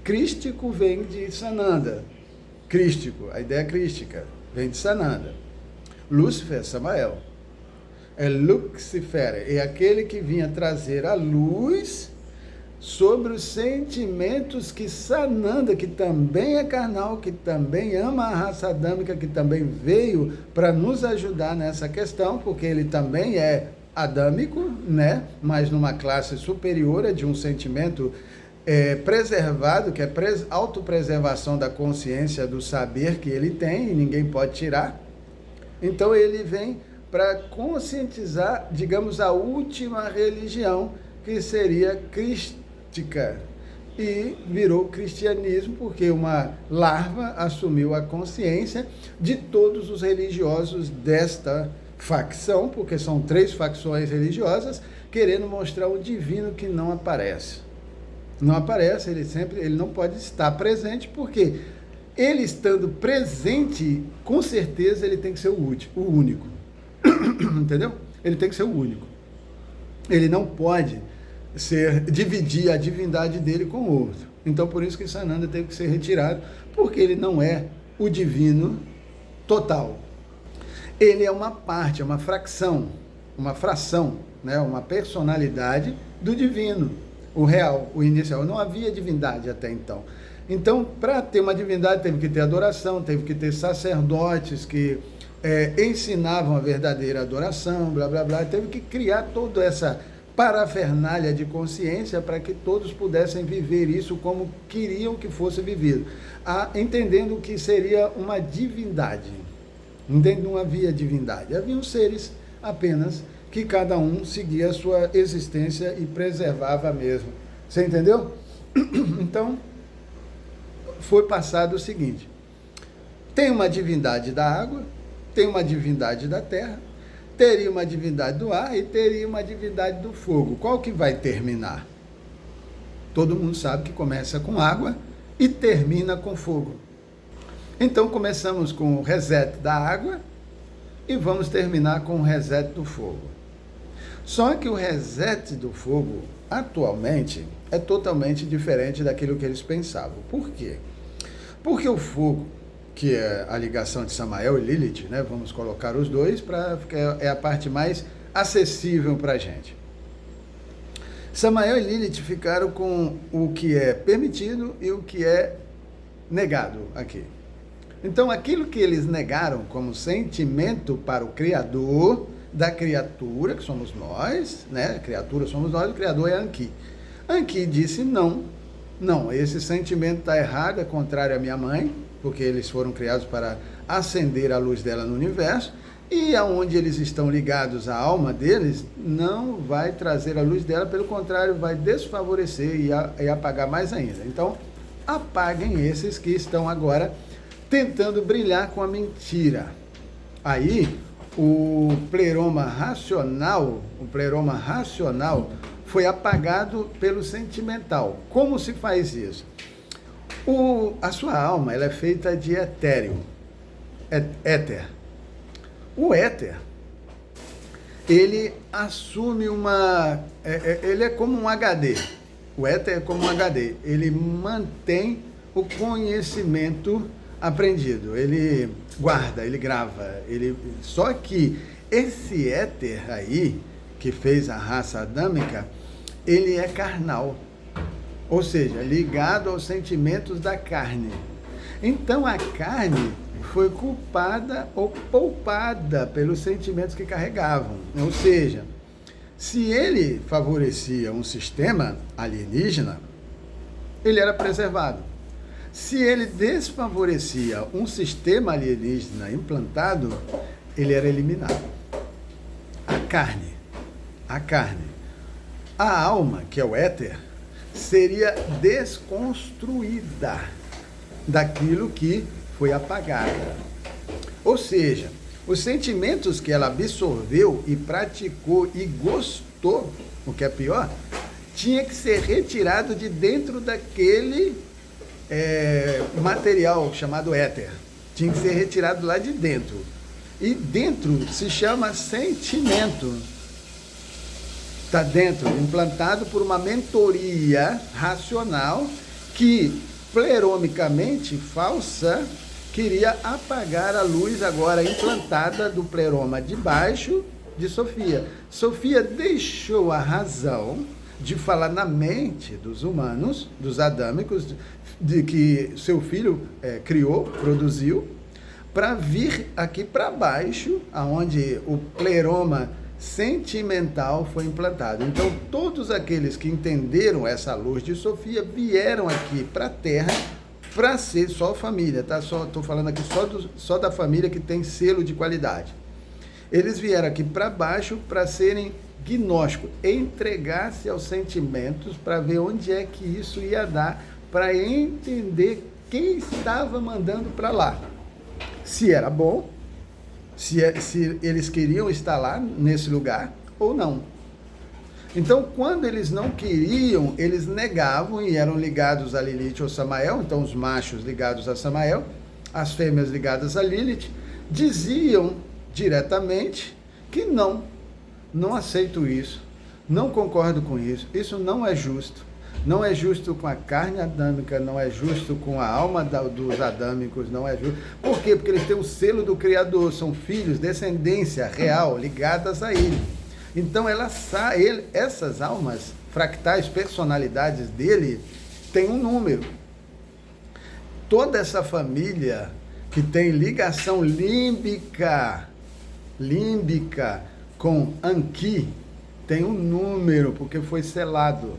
Crístico vem de Sananda. Crístico, a ideia crística, vem de Sananda. Lúcifer, Samael. É Lucifer, é aquele que vinha trazer a luz sobre os sentimentos que Sananda, que também é carnal, que também ama a raça adâmica, que também veio para nos ajudar nessa questão, porque ele também é adâmico, né? Mas numa classe superior de um sentimento preservado, que é autopreservação da consciência, do saber que ele tem, e ninguém pode tirar. Então ele vem para conscientizar, digamos, a última religião, que seria crística, e virou cristianismo, porque uma larva assumiu a consciência de todos os religiosos desta facção, porque são 3 facções religiosas, querendo mostrar o divino que não aparece. Não aparece, ele não pode estar presente, porque ele estando presente, com certeza ele tem que ser o único. Entendeu? Ele tem que ser o único. Ele não pode dividir a divindade dele com o outro. Então, por isso que Sananda teve que ser retirado, porque ele não é o divino total. Ele é uma parte, é uma fração, né? Uma personalidade do divino, o real, o inicial. Não havia divindade até então. Então, para ter uma divindade, teve que ter adoração, teve que ter sacerdotes que ensinavam a verdadeira adoração, blá, blá, blá. Teve que criar toda essa parafernália de consciência para que todos pudessem viver isso como queriam que fosse vivido, entendendo que seria uma divindade. Não havia divindade, haviam seres apenas que cada um seguia a sua existência e preservava mesmo. Você entendeu? Então, foi passado o seguinte: tem uma divindade da água, tem uma divindade da terra, teria uma divindade do ar e teria uma divindade do fogo. Qual que vai terminar? Todo mundo sabe que começa com água e termina com fogo. Então começamos com o reset da água e vamos terminar com o reset do fogo. Só que o reset do fogo, atualmente, é totalmente diferente daquilo que eles pensavam. Por quê? Porque o fogo, que é a ligação de Samael e Lilith, né? Vamos colocar os dois, porque é a parte mais acessível para a gente. Samael e Lilith ficaram com o que é permitido e o que é negado aqui. Então, aquilo que eles negaram como sentimento para o Criador da criatura, que somos nós, né? A criatura somos nós, o Criador é Anki. Anki disse não, esse sentimento está errado, é contrário à minha mãe, porque eles foram criados para acender a luz dela no universo, e aonde eles estão ligados à alma deles, não vai trazer a luz dela, pelo contrário, vai desfavorecer e apagar mais ainda. Então, apaguem esses que estão agora tentando brilhar com a mentira. Aí, o pleroma racional foi apagado pelo sentimental. Como se faz isso? A sua alma, ela é feita de etéreo, éter. O éter, ele assume ele é como um HD. O éter é como um HD. Ele mantém o conhecimento aprendido. Ele guarda, ele grava. Só que esse éter aí, que fez a raça adâmica, ele é carnal. Ou seja, ligado aos sentimentos da carne. Então a carne foi culpada ou poupada pelos sentimentos que carregavam. Ou seja, Se ele favorecia um sistema alienígena, ele era preservado. Se ele desfavorecia um sistema alienígena implantado, ele era eliminado. A carne, a alma, que é o éter, seria desconstruída daquilo que foi apagada. Ou seja, os sentimentos que ela absorveu e praticou e gostou, o que é pior, tinha que ser retirado de dentro daquele material chamado éter. Tinha que ser retirado lá de dentro. E dentro se chama sentimento. Está dentro, implantado por uma mentoria racional que, pleromicamente falsa, queria apagar a luz agora implantada do pleroma de baixo de Sofia. Sofia deixou a razão de falar na mente dos humanos, dos adâmicos, de que seu filho criou, produziu, para vir aqui para baixo, aonde o pleroma sentimental foi implantado. Então, todos aqueles que entenderam essa luz de Sofia vieram aqui para a Terra para ser só família, tá? Estou falando aqui só da família que tem selo de qualidade. Eles vieram aqui para baixo para serem gnósticos, entregar-se aos sentimentos para ver onde é que isso ia dar, para entender quem estava mandando para lá. Se era bom, se eles queriam estar lá nesse lugar ou não. Então, quando eles não queriam, eles negavam e eram ligados a Lilith ou Samael. Então, os machos ligados a Samael, as fêmeas ligadas a Lilith, diziam diretamente que não aceito isso, não concordo com isso, isso não é justo. Não é justo com a carne adâmica, não é justo com a alma dos adâmicos, não é justo. Por quê? Porque eles têm o selo do Criador, são filhos, descendência real, ligadas a ele. Então, essas almas fractais, personalidades dele, têm um número. Toda essa família que tem ligação límbica com Anki, tem um número, porque foi selado.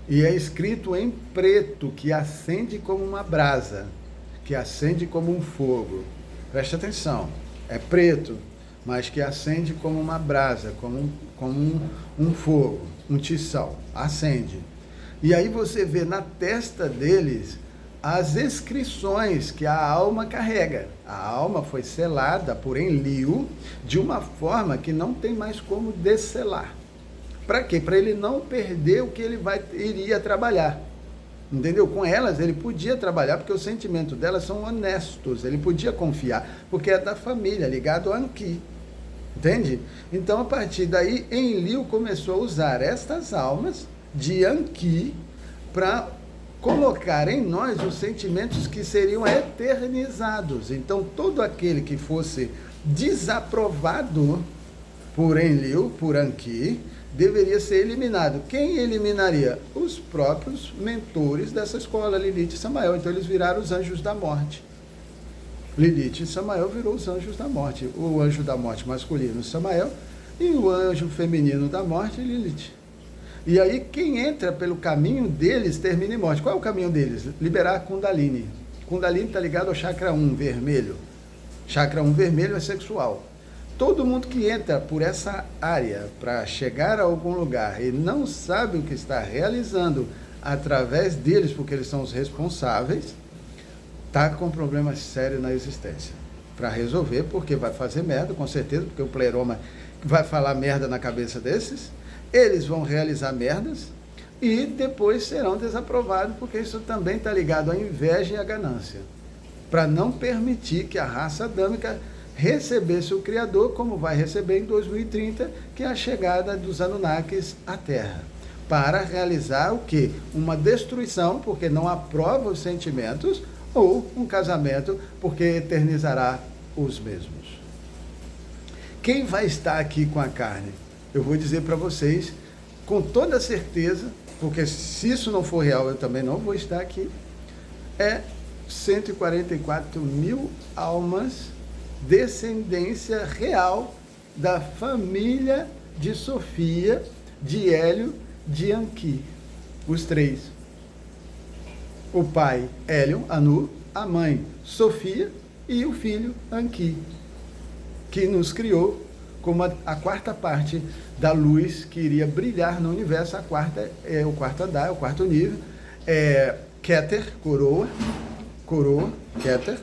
E é escrito em preto, que acende como uma brasa, que acende como um fogo. Preste atenção, é preto, mas que acende como uma brasa, como um fogo, um tição, acende. E aí você vê na testa deles as inscrições que a alma carrega. A alma foi selada por Enlil de uma forma que não tem mais como desselar. Para quê? Para ele não perder o que ele iria trabalhar. Entendeu? Com elas ele podia trabalhar, porque os sentimentos delas são honestos, ele podia confiar, porque é da família, ligado a Anki. Entende? Então, a partir daí, Enlil começou a usar estas almas de Anki para colocar em nós os sentimentos que seriam eternizados. Então, todo aquele que fosse desaprovado por Enlil, por Anki, deveria ser eliminado. Quem eliminaria? Os próprios mentores dessa escola, Lilith e Samael. Então eles viraram os anjos da morte. Lilith e Samael virou os anjos da morte. O anjo da morte masculino, Samael, e o anjo feminino da morte, Lilith. E aí quem entra pelo caminho deles termina em morte. Qual é o caminho deles? Liberar a Kundalini. Kundalini está ligado ao chakra 1, vermelho. Chakra 1 vermelho é sexual. Todo mundo que entra por essa área para chegar a algum lugar e não sabe o que está realizando através deles, porque eles são os responsáveis, está com um problema sério na existência. Para resolver, porque vai fazer merda, com certeza, porque o pleroma vai falar merda na cabeça desses, eles vão realizar merdas e depois serão desaprovados, porque isso também está ligado à inveja e à ganância. Para não permitir que a raça adâmica recebesse o Criador, como vai receber em 2030, que é a chegada dos Anunnakis à Terra, para realizar o quê? Uma destruição, porque não aprova os sentimentos, ou um casamento, porque eternizará os mesmos. Quem vai estar aqui com a carne? Eu vou dizer para vocês, com toda certeza, porque se isso não for real, eu também não vou estar aqui, 144 mil almas, descendência real da família de Sofia, de Hélio, de Anqui. Os três. O pai, Hélio, Anu, a mãe, Sofia, e o filho, Anqui, que nos criou como a quarta parte da luz que iria brilhar no universo. A quarta é o quarto andar, é o quarto nível. Keter, coroa, Keter,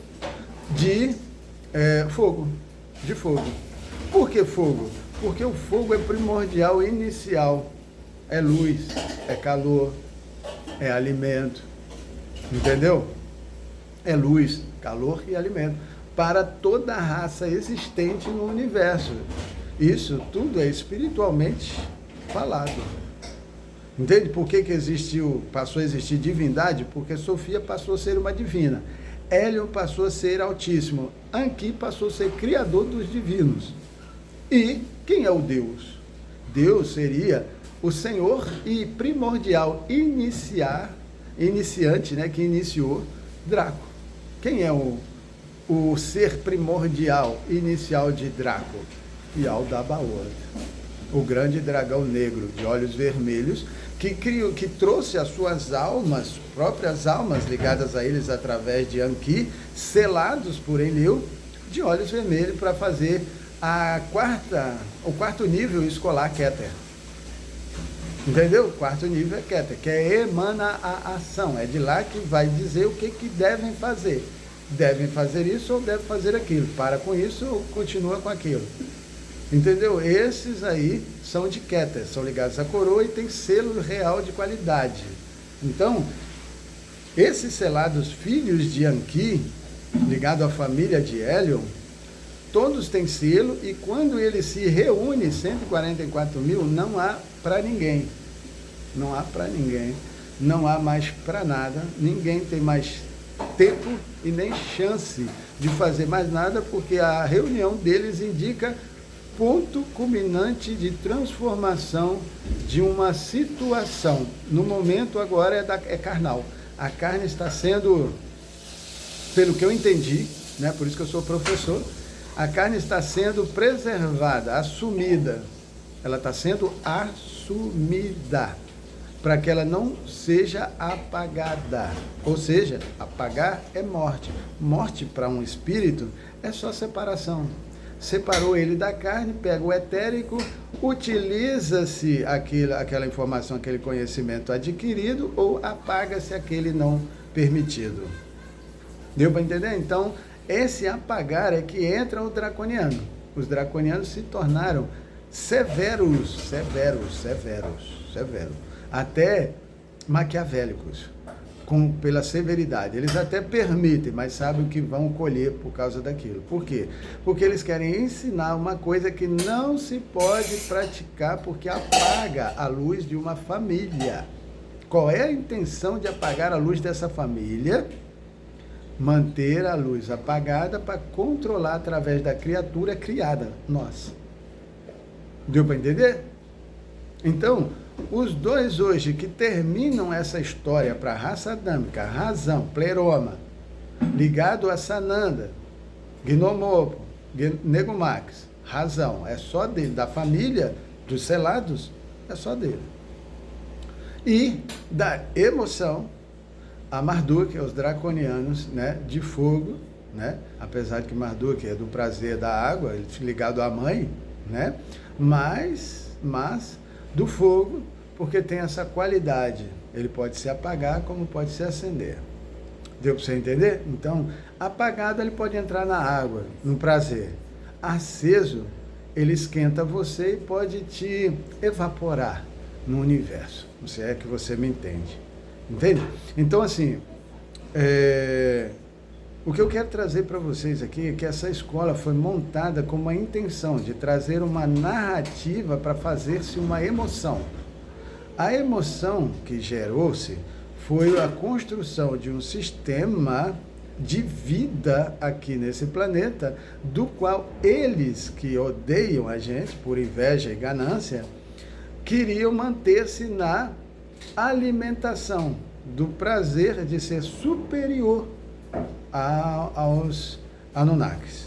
de fogo, de fogo. Por que fogo? Porque o fogo é primordial, inicial, é luz, é calor, é alimento, entendeu? É luz, calor e alimento para toda a raça existente no universo. Isso tudo é espiritualmente falado. Entende por que passou a existir divindade? Porque Sofia passou a ser uma divina. Hélio passou a ser altíssimo. Anqui passou a ser criador dos divinos. E quem é o Deus? Deus seria o Senhor e primordial iniciante, né, que iniciou Draco. Quem é o ser primordial inicial de Draco? Yaldabaoth, o grande dragão negro de olhos vermelhos, que trouxe as suas almas, próprias almas ligadas a eles através de Anqui, selados por Enlil, de olhos vermelhos, para fazer o quarto nível escolar Keter. Entendeu? O quarto nível é Keter, que emana a ação. É de lá que vai dizer o que devem fazer. Devem fazer isso ou devem fazer aquilo. Para com isso ou continua com aquilo. Entendeu? Esses aí são de Keter, são ligados à coroa e tem selo real de qualidade. Então, esses selados filhos de Anqui, ligados à família de Hélio, todos têm selo, e quando ele se reúne, 144 mil, não há para ninguém. Não há para ninguém. Não há mais para nada. Ninguém tem mais tempo e nem chance de fazer mais nada, porque a reunião deles indica ponto culminante de transformação de uma situação. No momento agora é carnal. A carne está sendo, pelo que eu entendi, né, por isso que eu sou professor, a carne está sendo preservada, assumida. Ela está sendo assumida, para que ela não seja apagada. Ou seja, apagar é morte. Morte para um espírito é só separação. Separou ele da carne, pega o etérico, utiliza-se aquela informação, aquele conhecimento adquirido, ou apaga-se aquele não permitido. Deu para entender? Então, esse apagar é que entra o draconiano. Os draconianos se tornaram severos, até maquiavélicos, pela severidade. Eles até permitem, mas sabem o que vão colher por causa daquilo. Por quê? Porque eles querem ensinar uma coisa que não se pode praticar, porque apaga a luz de uma família. Qual é a intenção de apagar a luz dessa família? Manter a luz apagada para controlar através da criatura criada, nós. Deu para entender? Então, os dois hoje que terminam essa história para a raça adâmica, razão, pleroma, ligado a Sananda, Gnomopo, Negumax, razão, é só dele, da família dos selados, é só dele. E da emoção, a Marduk, os draconianos, né, de fogo, né, apesar de que Marduk é do prazer da água, ele ligado à mãe, né, mas do fogo, porque tem essa qualidade. Ele pode se apagar como pode se acender. Deu para você entender? Então, apagado ele pode entrar na água, no prazer. Aceso, ele esquenta você e pode te evaporar no universo. Se é que você me entende. Entende? Então, assim, o que eu quero trazer para vocês aqui é que essa escola foi montada com uma intenção de trazer uma narrativa para fazer-se uma emoção. A emoção que gerou-se foi a construção de um sistema de vida aqui nesse planeta, do qual eles que odeiam a gente por inveja e ganância, queriam manter-se na alimentação do prazer de ser superior aos Anunnakis.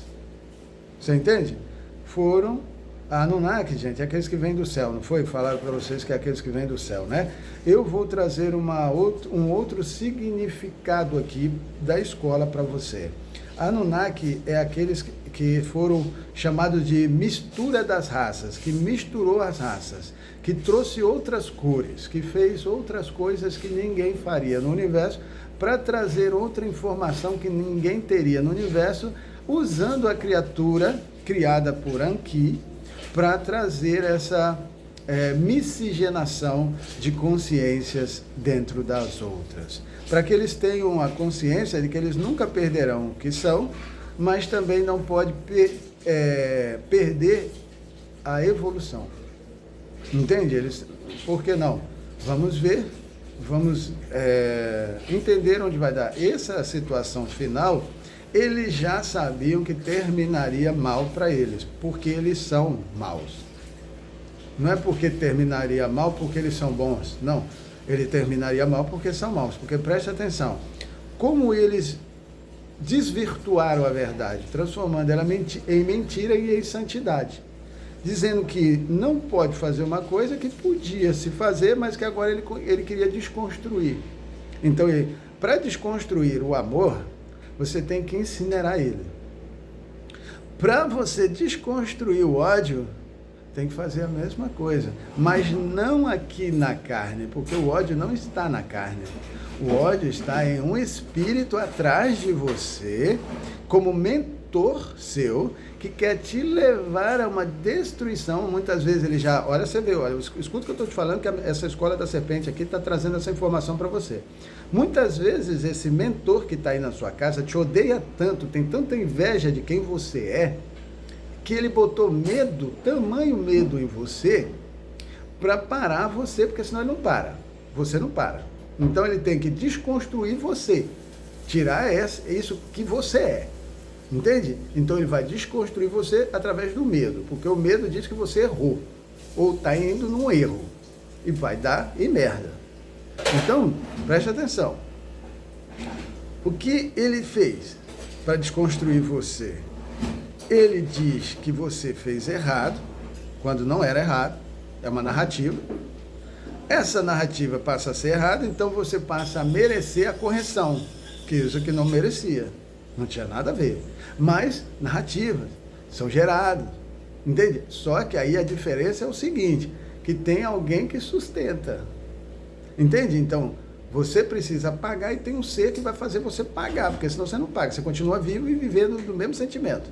Você entende? Foram A Anunnaki, gente, é aqueles que vêm do céu, não foi? Falaram para vocês que é aqueles que vêm do céu, né? Eu vou trazer um outro significado aqui da escola para você. A Anunnaki é aqueles que foram chamados de mistura das raças, que misturou as raças, que trouxe outras cores, que fez outras coisas que ninguém faria no universo, para trazer outra informação que ninguém teria no universo, usando a criatura criada por Anki, para trazer essa miscigenação de consciências dentro das outras. Para que eles tenham a consciência de que eles nunca perderão o que são, mas também não pode perder a evolução. Entende? Por que não? Vamos ver, vamos entender onde vai dar. Essa situação final, eles já sabiam que terminaria mal para eles, porque eles são maus. Não é porque terminaria mal porque eles são bons, não. Ele terminaria mal porque são maus, porque preste atenção, como eles desvirtuaram a verdade, transformando ela em mentira e em santidade, dizendo que não pode fazer uma coisa que podia se fazer, mas que agora ele queria desconstruir. Então, para desconstruir o amor, você tem que incinerar ele. Para você desconstruir o ódio, tem que fazer a mesma coisa, mas não aqui na carne, porque o ódio não está na carne. O ódio está em um espírito atrás de você, como mentor seu, que quer te levar a uma destruição. Muitas vezes ele já... Olha, você vê, olha, escuta o que eu estou te falando, que essa escola da serpente aqui está trazendo essa informação para você. Muitas vezes esse mentor que está aí na sua casa te odeia tanto, tem tanta inveja de quem você é, que ele botou medo, tamanho medo em você, para parar você, porque senão ele não para. Você não para. Então ele tem que desconstruir você, tirar isso que você é. Entende? Então ele vai desconstruir você através do medo, porque o medo diz que você errou, ou está indo num erro, e vai dar merda. Então, preste atenção. O que ele fez para desconstruir você? Ele diz que você fez errado, quando não era errado, é uma narrativa. Essa narrativa passa a ser errada, então você passa a merecer a correção, que isso que não merecia, não tinha nada a ver. Mas narrativas são geradas, entende? Só que aí a diferença é o seguinte, que tem alguém que sustenta, entende? Então, você precisa pagar e tem um ser que vai fazer você pagar, porque senão você não paga, você continua vivo e vivendo do mesmo sentimento.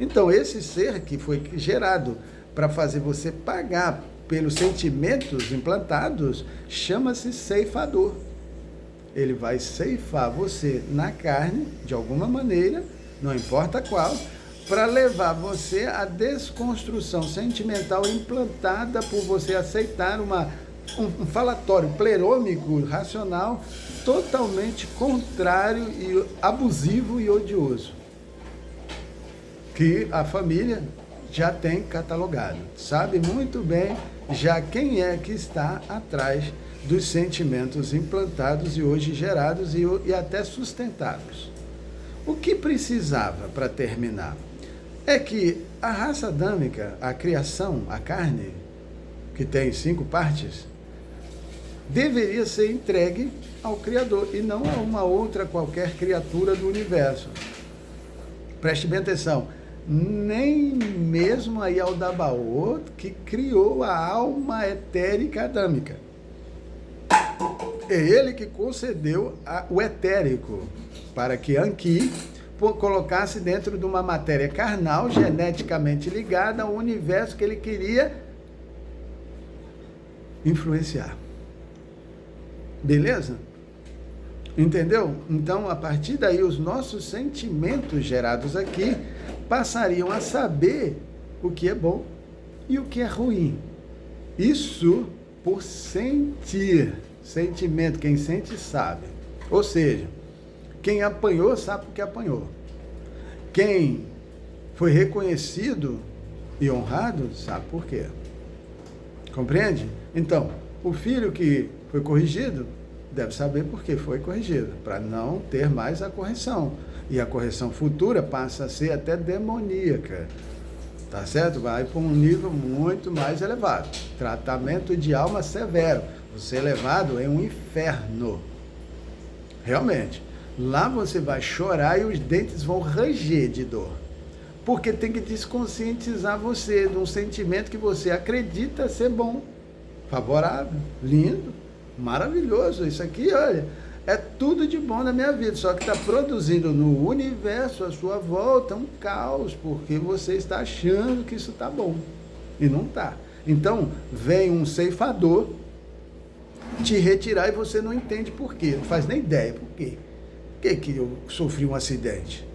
Então, esse ser que foi gerado para fazer você pagar pelos sentimentos implantados, chama-se ceifador. Ele vai ceifar você na carne, de alguma maneira, não importa qual, para levar você à desconstrução sentimental implantada por você aceitar um falatório plerômico, racional, totalmente contrário e abusivo e odioso, que a família já tem catalogado, sabe muito bem já quem é que está atrás dos sentimentos implantados e hoje gerados e até sustentados. O que precisava para terminar é que a raça adâmica, a criação, a carne, que tem 5 partes, deveria ser entregue ao Criador e não a uma outra qualquer criatura do universo. Preste bem atenção. Nem mesmo a Yaldabaoth, que criou a alma etérica adâmica. É ele que concedeu o etérico para que Anki colocasse dentro de uma matéria carnal, geneticamente ligada ao universo que ele queria influenciar. Beleza? Entendeu? Então, a partir daí, os nossos sentimentos gerados aqui passariam a saber o que é bom e o que é ruim. Isso por sentir. Sentimento, quem sente sabe. Ou seja, quem apanhou sabe porque apanhou. Quem foi reconhecido e honrado sabe por quê. Compreende? Então, o filho que foi corrigido deve saber por que foi corrigido, para não ter mais a correção. E a correção futura passa a ser até demoníaca. tá certo? Vai para um nível muito mais elevado. Tratamento de alma severo. Você é levado em um inferno. Realmente. Lá você vai chorar e os dentes vão ranger de dor. Porque tem que desconscientizar você de um sentimento que você acredita ser bom, favorável, lindo, maravilhoso. Isso aqui, olha, é tudo de bom na minha vida. Só que está produzindo no universo à sua volta um caos, porque você está achando que isso está bom. E não está. Então, vem um ceifador te retirar e você não entende por quê. Não faz nem ideia por quê. Por que eu sofri um acidente?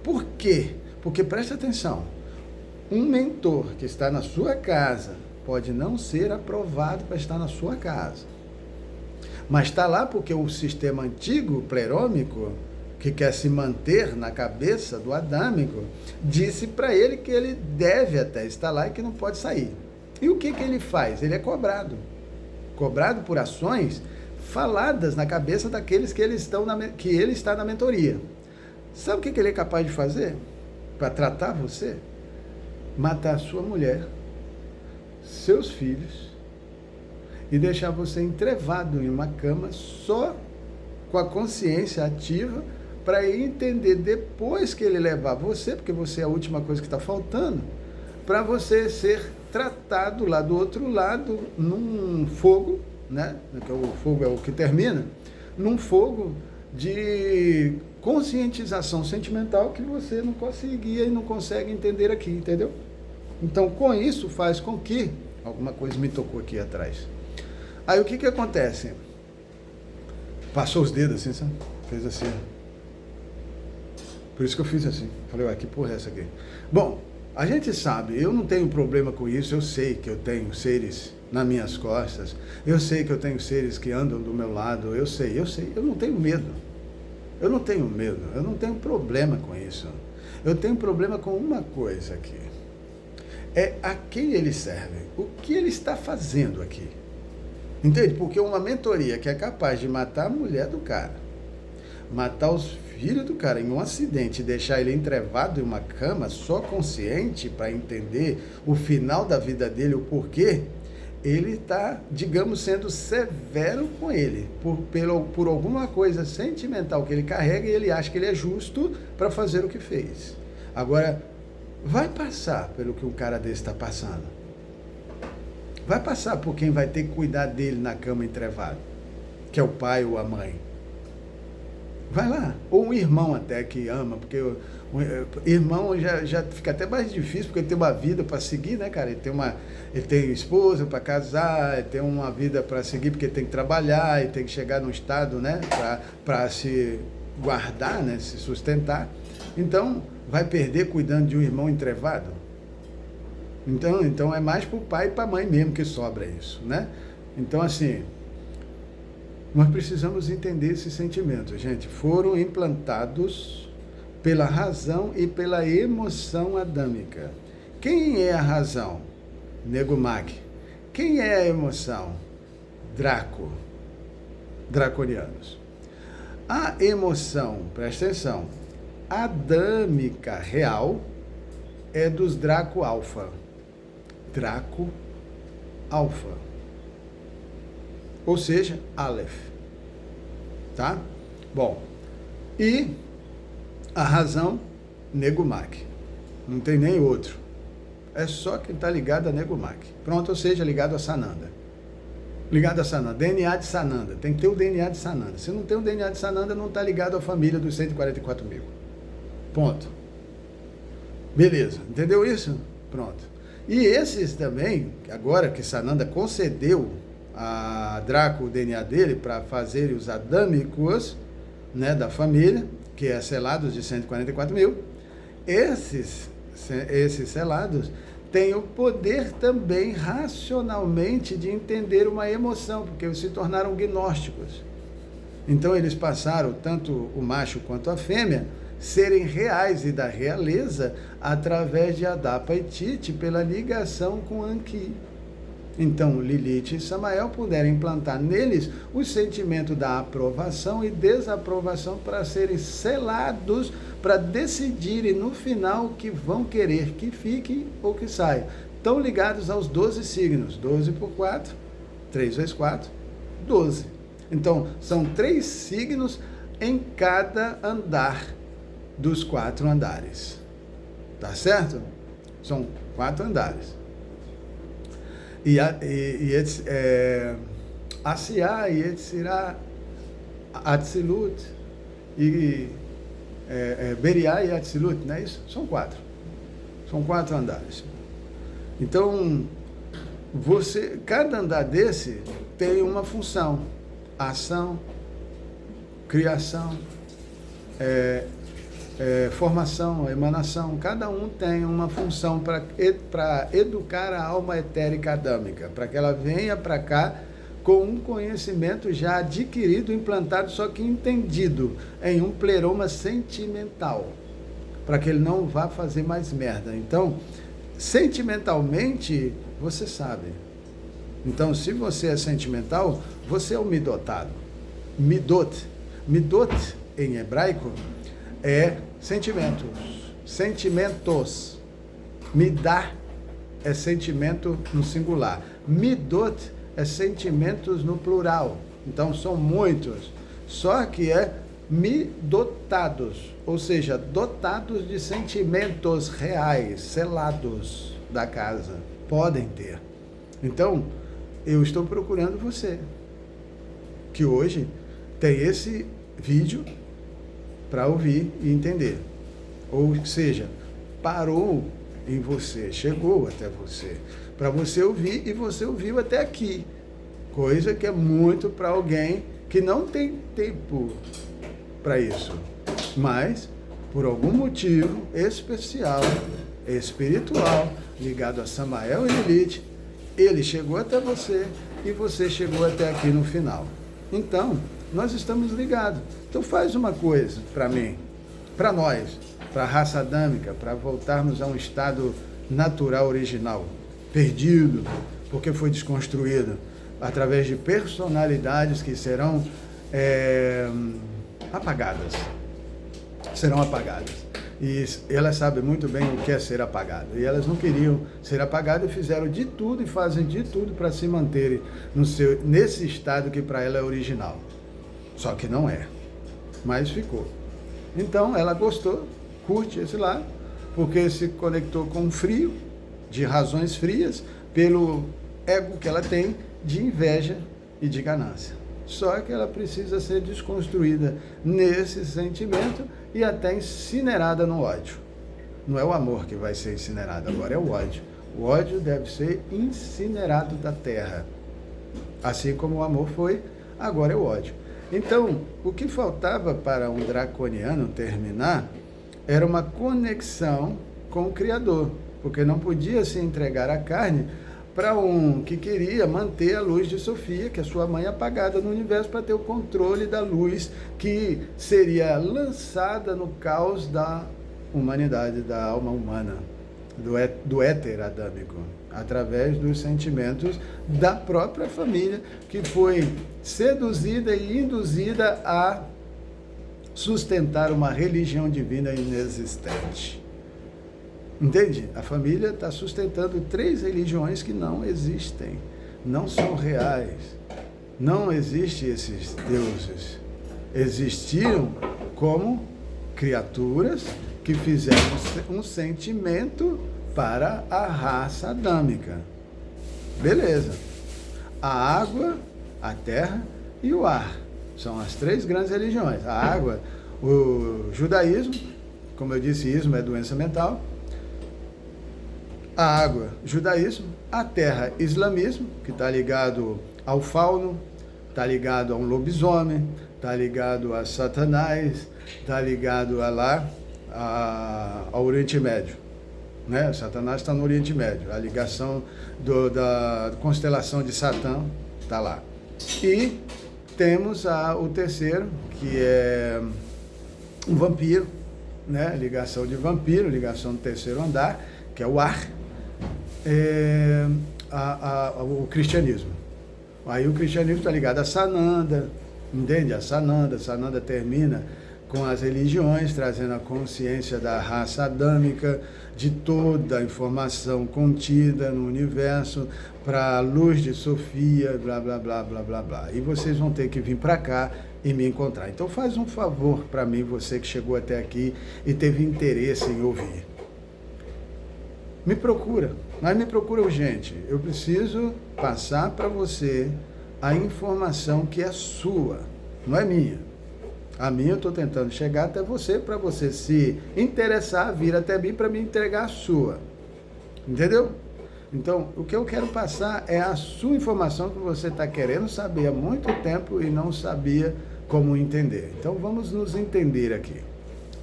Por quê? Porque preste atenção, um mentor que está na sua casa pode não ser aprovado para estar na sua casa. Mas está lá porque o sistema antigo, plerômico, que quer se manter na cabeça do adâmico, disse para ele que ele deve até estar lá e que não pode sair. E o que ele faz? Ele é cobrado. Cobrado por ações faladas na cabeça daqueles que ele está na mentoria. Sabe o que ele é capaz de fazer para tratar você? Matar sua mulher, seus filhos e deixar você entrevado em uma cama só com a consciência ativa para entender depois que ele levar você, porque você é a última coisa que está faltando, para você ser tratado lá do outro lado num fogo, né? O fogo é o que termina, num fogo de conscientização sentimental que você não conseguia e não consegue entender aqui, entendeu? Então, com isso, faz com que... Alguma coisa me tocou aqui atrás. Aí, o que acontece? Passou os dedos assim, sabe? Fez assim. Por isso que eu fiz assim. Falei, ué, que porra é essa aqui? Bom, a gente sabe, eu não tenho problema com isso, eu sei que eu tenho seres nas minhas costas, eu sei que eu tenho seres que andam do meu lado, eu sei, eu não tenho medo. Eu não tenho medo, eu não tenho problema com isso. Eu tenho problema com uma coisa aqui. É a quem ele serve, o que ele está fazendo aqui. Entende? Porque uma mentoria que é capaz de matar a mulher do cara, matar os filhos do cara em um acidente e deixar ele entrevado em uma cama só consciente para entender o final da vida dele, o porquê, ele está, digamos, sendo severo com ele, por alguma coisa sentimental que ele carrega e ele acha que ele é justo para fazer o que fez. Agora, vai passar pelo que um cara desse está passando. Vai passar por quem vai ter que cuidar dele na cama entrevado, que é o pai ou a mãe. Vai lá. Ou um irmão até que ama, porque o irmão já fica até mais difícil, porque ele tem uma vida para seguir, né, cara? Ele tem esposa para casar, ele tem uma vida para seguir, porque ele tem que trabalhar, ele tem que chegar num estado, né, para se guardar, né, se sustentar. Então, vai perder cuidando de um irmão entrevado? Então é mais para o pai e para a mãe mesmo que sobra isso, né? Então, assim, nós precisamos entender esse sentimento, gente. Foram implantados pela razão e pela emoção adâmica. Quem é a razão? Nego Mag. Quem é a emoção? Draconianos. A emoção, presta atenção, adâmica real é dos Draco Alfa. Draco Alfa. Ou seja, Aleph. Tá? Bom, e a razão, Nego Mag. Não tem nem outro. É só quem está ligado a Nego Mag. Pronto, ou seja, ligado a Sananda. Ligado a Sananda. DNA de Sananda. Tem que ter o DNA de Sananda. Se não tem o DNA de Sananda, não está ligado à família dos 144 mil. Ponto. Beleza. Entendeu isso? Pronto. E esses também, agora que Sananda concedeu a Draco o DNA dele para fazer os adâmicos, né, da família, que é selados de 144 mil, esses selados têm o poder também racionalmente de entender uma emoção, porque eles se tornaram gnósticos. Então eles passaram, tanto o macho quanto a fêmea, serem reais e da realeza através de Adapa e Tite pela ligação com Anki. Então, Lilith e Samael puderam implantar neles o sentimento da aprovação e desaprovação para serem selados, para decidirem no final o que vão querer que fique ou que saia. Estão ligados aos 12 signos, 12 por 4, 3 vezes 4, 12. Então, são 3 signos em cada andar dos 4 andares. Tá certo? São 4 andares. Asiá e Etzirá, Atzilut, e Beriá e Atzilut, não é isso? São 4. São 4 andares. Então, cada andar desse tem uma função: ação, criação, formação, emanação. Cada um tem uma função para educar a alma etérica adâmica, para que ela venha para cá com um conhecimento já adquirido, implantado, só que entendido em um pleroma sentimental, para que ele não vá fazer mais merda. Então, sentimentalmente, você sabe. Então, se você é sentimental, você é o midotado. Midot. Midot, em hebraico, é sentimentos. Midá é sentimento no singular. Midot é sentimentos no plural. Então, são muitos. Só que é midotados, ou seja, dotados de sentimentos reais, selados da casa. Podem ter. Então, eu estou procurando você, que hoje tem esse vídeo para ouvir e entender. Ou seja, parou em você, chegou até você, para você ouvir, e você ouviu até aqui. Coisa que é muito para alguém que não tem tempo para isso. Mas, por algum motivo especial, espiritual, ligado a Samael e Lilith, ele chegou até você e você chegou até aqui no final. Então, nós estamos ligados. Então faz uma coisa para mim, para nós, para a raça adâmica, para voltarmos a um estado natural original, perdido, porque foi desconstruído, através de personalidades que serão apagadas. Serão apagadas. E elas sabem muito bem o que é ser apagado. E elas não queriam ser apagadas e fizeram de tudo e fazem de tudo para se manterem nesse estado que para ela é original. Só que não é. Mas ficou. Então ela gostou, curte esse lado, porque se conectou com o frio, de razões frias, pelo ego que ela tem de inveja e de ganância. Só que ela precisa ser desconstruída nesse sentimento e até incinerada no ódio. Não é o amor que vai ser incinerado, agora é o ódio. O ódio deve ser incinerado da terra. Assim como o amor foi, agora é o ódio. Então, o que faltava para um draconiano terminar era uma conexão com o Criador, porque não podia se entregar a carne para um que queria manter a luz de Sofia, que é sua mãe, apagada no universo, para ter o controle da luz que seria lançada no caos da humanidade, da alma humana, do éter adâmico, através dos sentimentos da própria família, que foi seduzida e induzida a sustentar uma religião divina inexistente. Entende? A família está sustentando 3 religiões que não existem, não são reais. Não existem esses deuses. Existiram como criaturas que fizeram um sentimento para a raça adâmica. Beleza. A água, a terra e o ar. São as 3 grandes religiões. A água, o judaísmo, como eu disse, ismo é doença mental. A água, judaísmo. A terra, islamismo, que está ligado ao fauno, está ligado a um lobisomem, está ligado a Satanás, está ligado ao Oriente Médio. Né? Satanás está no Oriente Médio. A ligação da constelação de Satã está lá. E temos o terceiro, que é um vampiro, né? Ligação de vampiro, ligação do terceiro andar, que é o ar. o cristianismo. Aí o cristianismo está ligado a Sananda, entende? A Sananda termina com as religiões, trazendo a consciência da raça adâmica, de toda a informação contida no universo, para a luz de Sofia, blá, blá, blá, blá, blá, blá. E vocês vão ter que vir para cá e me encontrar. Então faz um favor para mim, você que chegou até aqui e teve interesse em ouvir. Me procura, mas me procura urgente. Eu preciso passar para você a informação que é sua, não é minha. A minha eu estou tentando chegar até você, para você se interessar, vir até mim para me entregar a sua. Entendeu? Então, o que eu quero passar é a sua informação que você está querendo saber há muito tempo e não sabia como entender. Então, vamos nos entender aqui,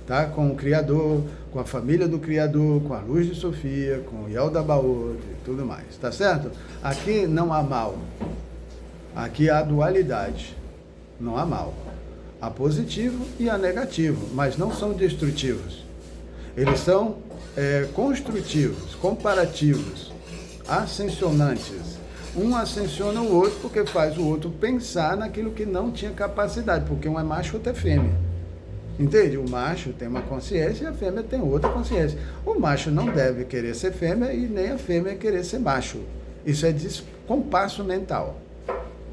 tá? Com o Criador, com a família do Criador, com a luz de Sofia, com o Yaldabaoth e tudo mais, tá certo? Aqui não há mal. Aqui há dualidade. Não há mal. Há positivo e há negativo, mas não são destrutivos. Eles são construtivos, comparativos, ascensionantes. Um ascensiona o outro porque faz o outro pensar naquilo que não tinha capacidade, porque um é macho e outro é fêmea. Entende? O macho tem uma consciência e a fêmea tem outra consciência. O macho não deve querer ser fêmea e nem a fêmea querer ser macho. Isso é descompasso mental.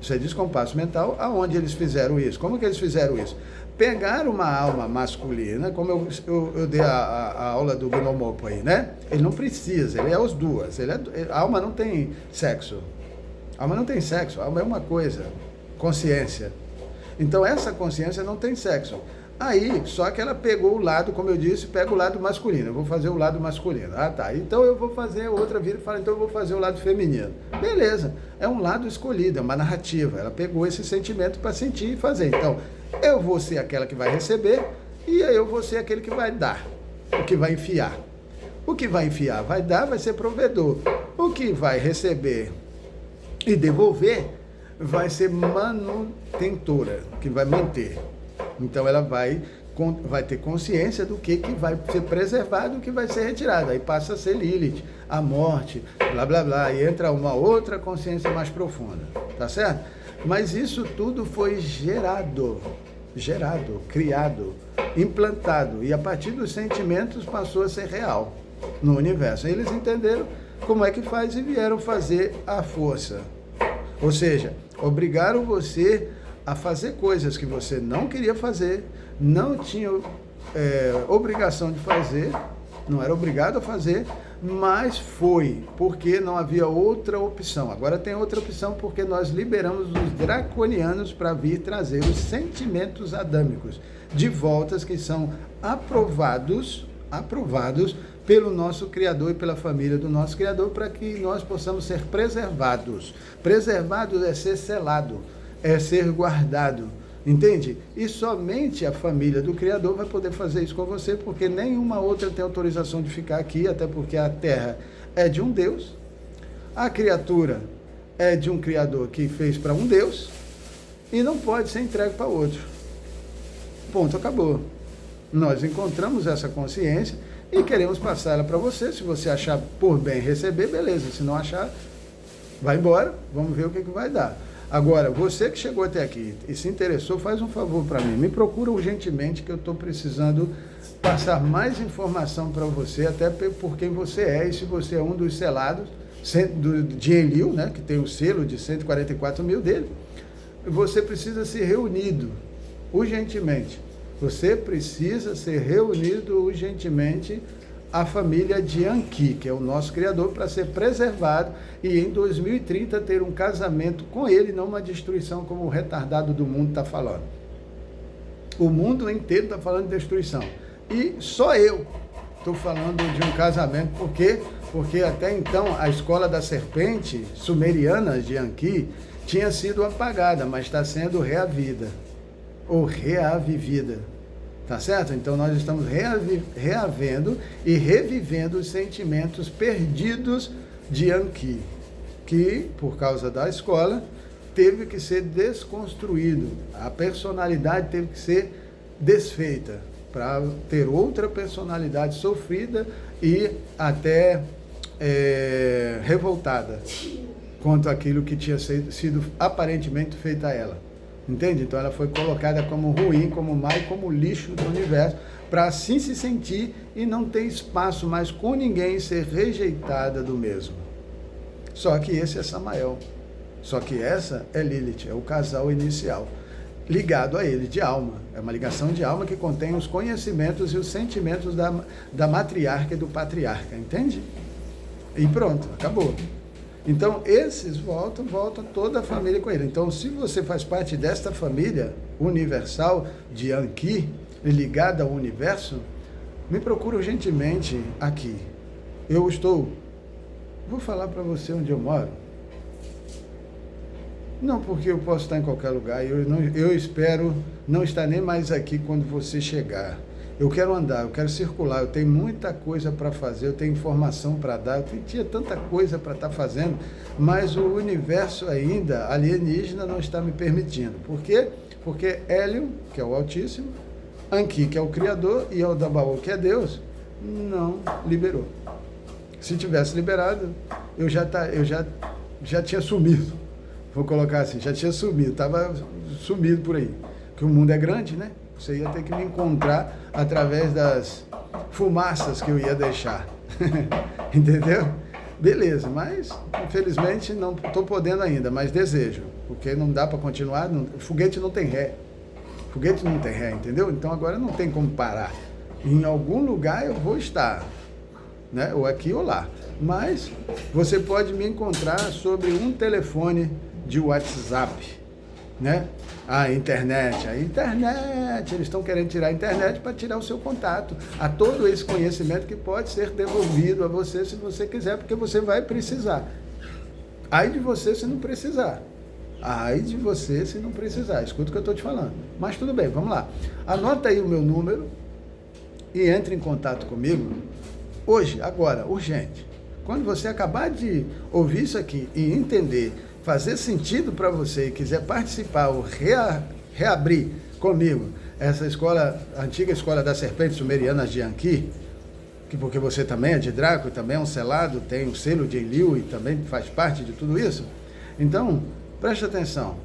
Isso é descompasso mental. Aonde eles fizeram isso? Como que eles fizeram isso? Pegaram uma alma masculina, como eu dei a aula do Gnomopo aí, né? Ele não precisa, ele é as duas. A alma não tem sexo. A alma não tem sexo, a alma é uma coisa, consciência. Então essa consciência não tem sexo. Aí, só que ela pegou o lado, como eu disse, pega o lado masculino. Eu vou fazer o lado masculino. Ah, tá. Então eu vou fazer outra vira e fala, então eu vou fazer o lado feminino. Beleza. É um lado escolhido, é uma narrativa. Ela pegou esse sentimento para sentir e fazer. Então, eu vou ser aquela que vai receber e aí eu vou ser aquele que vai dar, o que vai enfiar. O que vai enfiar, vai dar, vai ser provedor. O que vai receber e devolver vai ser manutentora, que vai manter. Então ela vai ter consciência do que vai ser preservado e o que vai ser retirado. Aí passa a ser Lilith, a morte, blá blá blá, e entra uma outra consciência mais profunda, tá certo? Mas isso tudo foi gerado, criado, implantado, e a partir dos sentimentos passou a ser real no universo. Aí eles entenderam como é que faz e vieram fazer a força. Ou seja, obrigaram você a fazer coisas que você não queria fazer, não tinha obrigação de fazer, não era obrigado a fazer, mas foi, porque não havia outra opção. Agora tem outra opção, porque nós liberamos os draconianos para vir trazer os sentimentos adâmicos de voltas que são aprovados pelo nosso Criador e pela família do nosso Criador, para que nós possamos ser preservados. Preservados é ser selado, é ser guardado, entende? E somente a família do Criador vai poder fazer isso com você, porque nenhuma outra tem autorização de ficar aqui, até porque a terra é de um Deus, a criatura é de um Criador que fez para um Deus, e não pode ser entregue para outro. Ponto, acabou. Nós encontramos essa consciência e queremos passar ela para você. Se você achar por bem receber, beleza. Se não achar, vai embora, vamos ver o que vai dar. Agora, você que chegou até aqui e se interessou, faz um favor para mim. Me procura urgentemente, que eu estou precisando passar mais informação para você, até por quem você é, e se você é um dos selados de Enlil, né, que tem o selo de 144 mil dele, você precisa ser reunido urgentemente. Você precisa ser reunido urgentemente a família de Anki, que é o nosso Criador, para ser preservado e em 2030 ter um casamento com ele, não uma destruição como o retardado do mundo está falando. O mundo inteiro está falando de destruição. E só eu estou falando de um casamento, por quê? Porque até então a escola da serpente sumeriana de Anki tinha sido apagada, mas está sendo reavida, ou reavivida. Tá certo? Então nós estamos reavendo e revivendo os sentimentos perdidos de Anki, que por causa da escola teve que ser desconstruído, a personalidade teve que ser desfeita para ter outra personalidade sofrida e até revoltada quanto àquilo que tinha sido aparentemente feito a ela. Entende? Então ela foi colocada como ruim, como má e como lixo do universo, para assim se sentir e não ter espaço mais com ninguém, ser rejeitada do mesmo. Só que esse é Samael. Só que essa é Lilith, é o casal inicial, ligado a ele, de alma. É uma ligação de alma que contém os conhecimentos e os sentimentos da matriarca e do patriarca, entende? E pronto, acabou. Então, esses volta toda a família com ele. Então, se você faz parte desta família universal de Anki, ligada ao universo, me procura urgentemente aqui. Vou falar para você onde eu moro. Não, porque eu posso estar em qualquer lugar. Eu espero não estar nem mais aqui quando você chegar. Eu quero andar, eu quero circular, eu tenho muita coisa para fazer, eu tenho informação para dar, tinha tanta coisa para estar fazendo, mas o universo ainda, alienígena, não está me permitindo. Por quê? Porque Hélio, que é o Altíssimo, Anki, que é o Criador, e Aldabaoth, que é Deus, não liberou. Se tivesse liberado, eu já tinha sumido. Vou colocar assim, já tinha sumido, estava sumido por aí. Porque o mundo é grande, né? Você ia ter que me encontrar através das fumaças que eu ia deixar. Entendeu? Beleza, mas infelizmente não estou podendo ainda, mas desejo. Porque não dá para continuar, foguete não tem ré. Foguete não tem ré, entendeu? Então agora não tem como parar. Em algum lugar eu vou estar, né? Ou aqui ou lá. Mas você pode me encontrar sobre um telefone de WhatsApp, né? A internet, eles estão querendo tirar a internet para tirar o seu contato, a todo esse conhecimento que pode ser devolvido a você se você quiser, porque você vai precisar. Ai de você se não precisar. Ai de você se não precisar. Escuta o que eu estou te falando. Mas tudo bem, vamos lá. Anota aí o meu número e entre em contato comigo hoje, agora, urgente. Quando você acabar de ouvir isso aqui e entender, fazer sentido para você e quiser participar ou reabrir comigo essa escola, a antiga escola das serpentes sumerianas de Anki, porque você também é de Draco e também é um selado, tem o selo de Enlil e também faz parte de tudo isso. Então, preste atenção,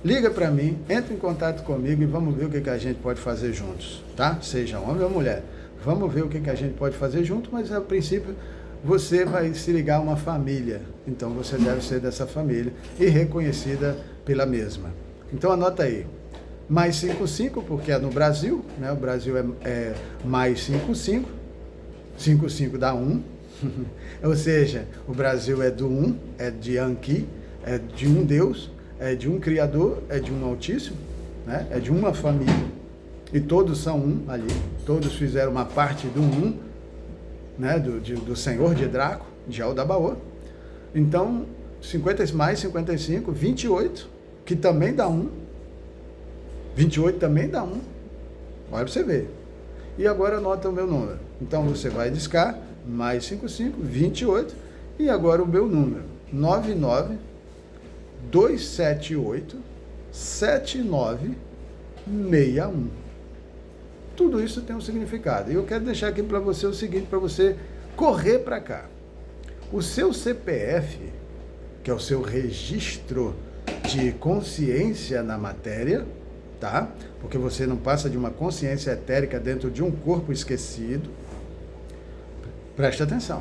liga para mim, entre em contato comigo e vamos ver o que a gente pode fazer juntos, tá? Seja homem ou mulher, vamos ver o que a gente pode fazer junto, mas a princípio você vai se ligar a uma família, então você deve ser dessa família e reconhecida pela mesma. Então anota aí, mais 55, porque é no Brasil, né? O Brasil é mais 55, 55 dá 1, ou seja, o Brasil é do 1, é de Anki, é de um Deus, é de um Criador, é de um Altíssimo, né? É de uma família, e todos são um ali, todos fizeram uma parte do 1, né, do Senhor de Draco, de Aldabaoth. Então, 50 mais 55, 28, que também dá 1. 28 também dá 1. Olha para você ver. E agora anota o meu número. Então, você vai discar, mais 55, 28. E agora o meu número, 99 278 7961. Tudo isso tem um significado. E eu quero deixar aqui para você o seguinte, para você correr para cá. O seu CPF, que é o seu registro de consciência na matéria, tá? Porque você não passa de uma consciência etérica dentro de um corpo esquecido. Preste atenção.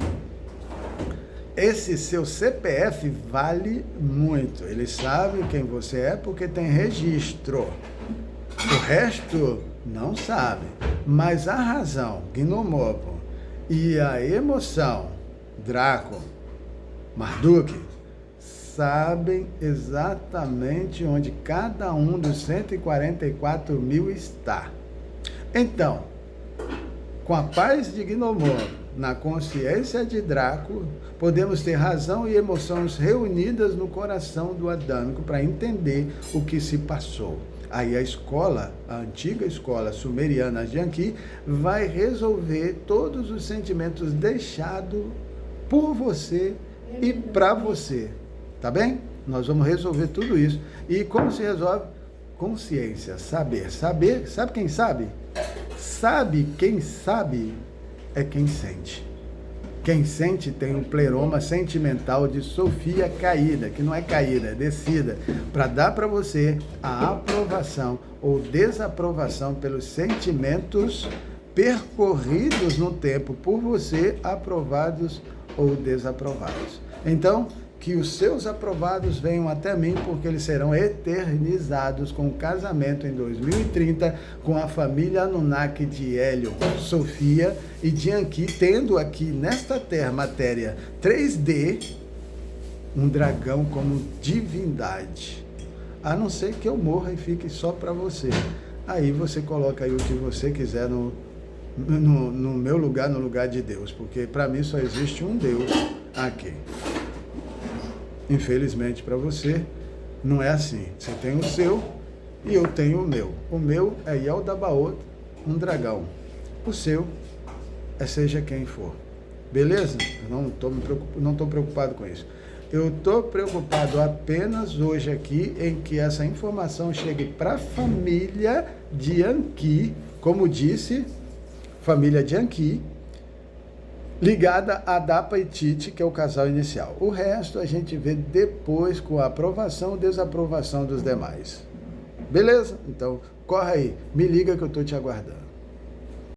Esse seu CPF vale muito. Eles sabem quem você é porque tem registro. O resto não sabe, mas a razão, Gnomopo, e a emoção, Draco, Marduk, sabem exatamente onde cada um dos 144 mil está. Então, com a paz de Gnomopo, na consciência de Draco, podemos ter razão e emoções reunidas no coração do adâmico para entender o que se passou. Aí a escola, a antiga escola sumeriana de Anki, vai resolver todos os sentimentos deixados por você e para você. Tá bem? Nós vamos resolver tudo isso. E como se resolve? Consciência, saber. Saber, sabe quem sabe? Sabe quem sabe é quem sente. Quem sente tem um pleroma sentimental de Sofia caída, que não é caída, é descida, para dar para você a aprovação ou desaprovação pelos sentimentos percorridos no tempo por você, aprovados ou desaprovados. Então, que os seus aprovados venham até mim, porque eles serão eternizados com o casamento em 2030 com a família Anunnaki de Hélio, Sofia e de Anki, tendo aqui nesta terra matéria 3D um dragão como divindade. A não ser que eu morra e fique só para você. Aí você coloca aí o que você quiser no meu lugar, no lugar de Deus, porque para mim só existe um Deus aqui. Infelizmente para você, não é assim. Você tem o seu e eu tenho o meu. O meu é Yaldabaoth, um dragão. O seu é seja quem for. Beleza? Eu não estou preocupado com isso. Eu estou preocupado apenas hoje aqui em que essa informação chegue para a família de Anki, como disse, família de Anki, ligada a Dapa e Tite, que é o casal inicial. O resto a gente vê depois com a aprovação ou desaprovação dos demais. Beleza? Então, corre aí, me liga que eu estou te aguardando.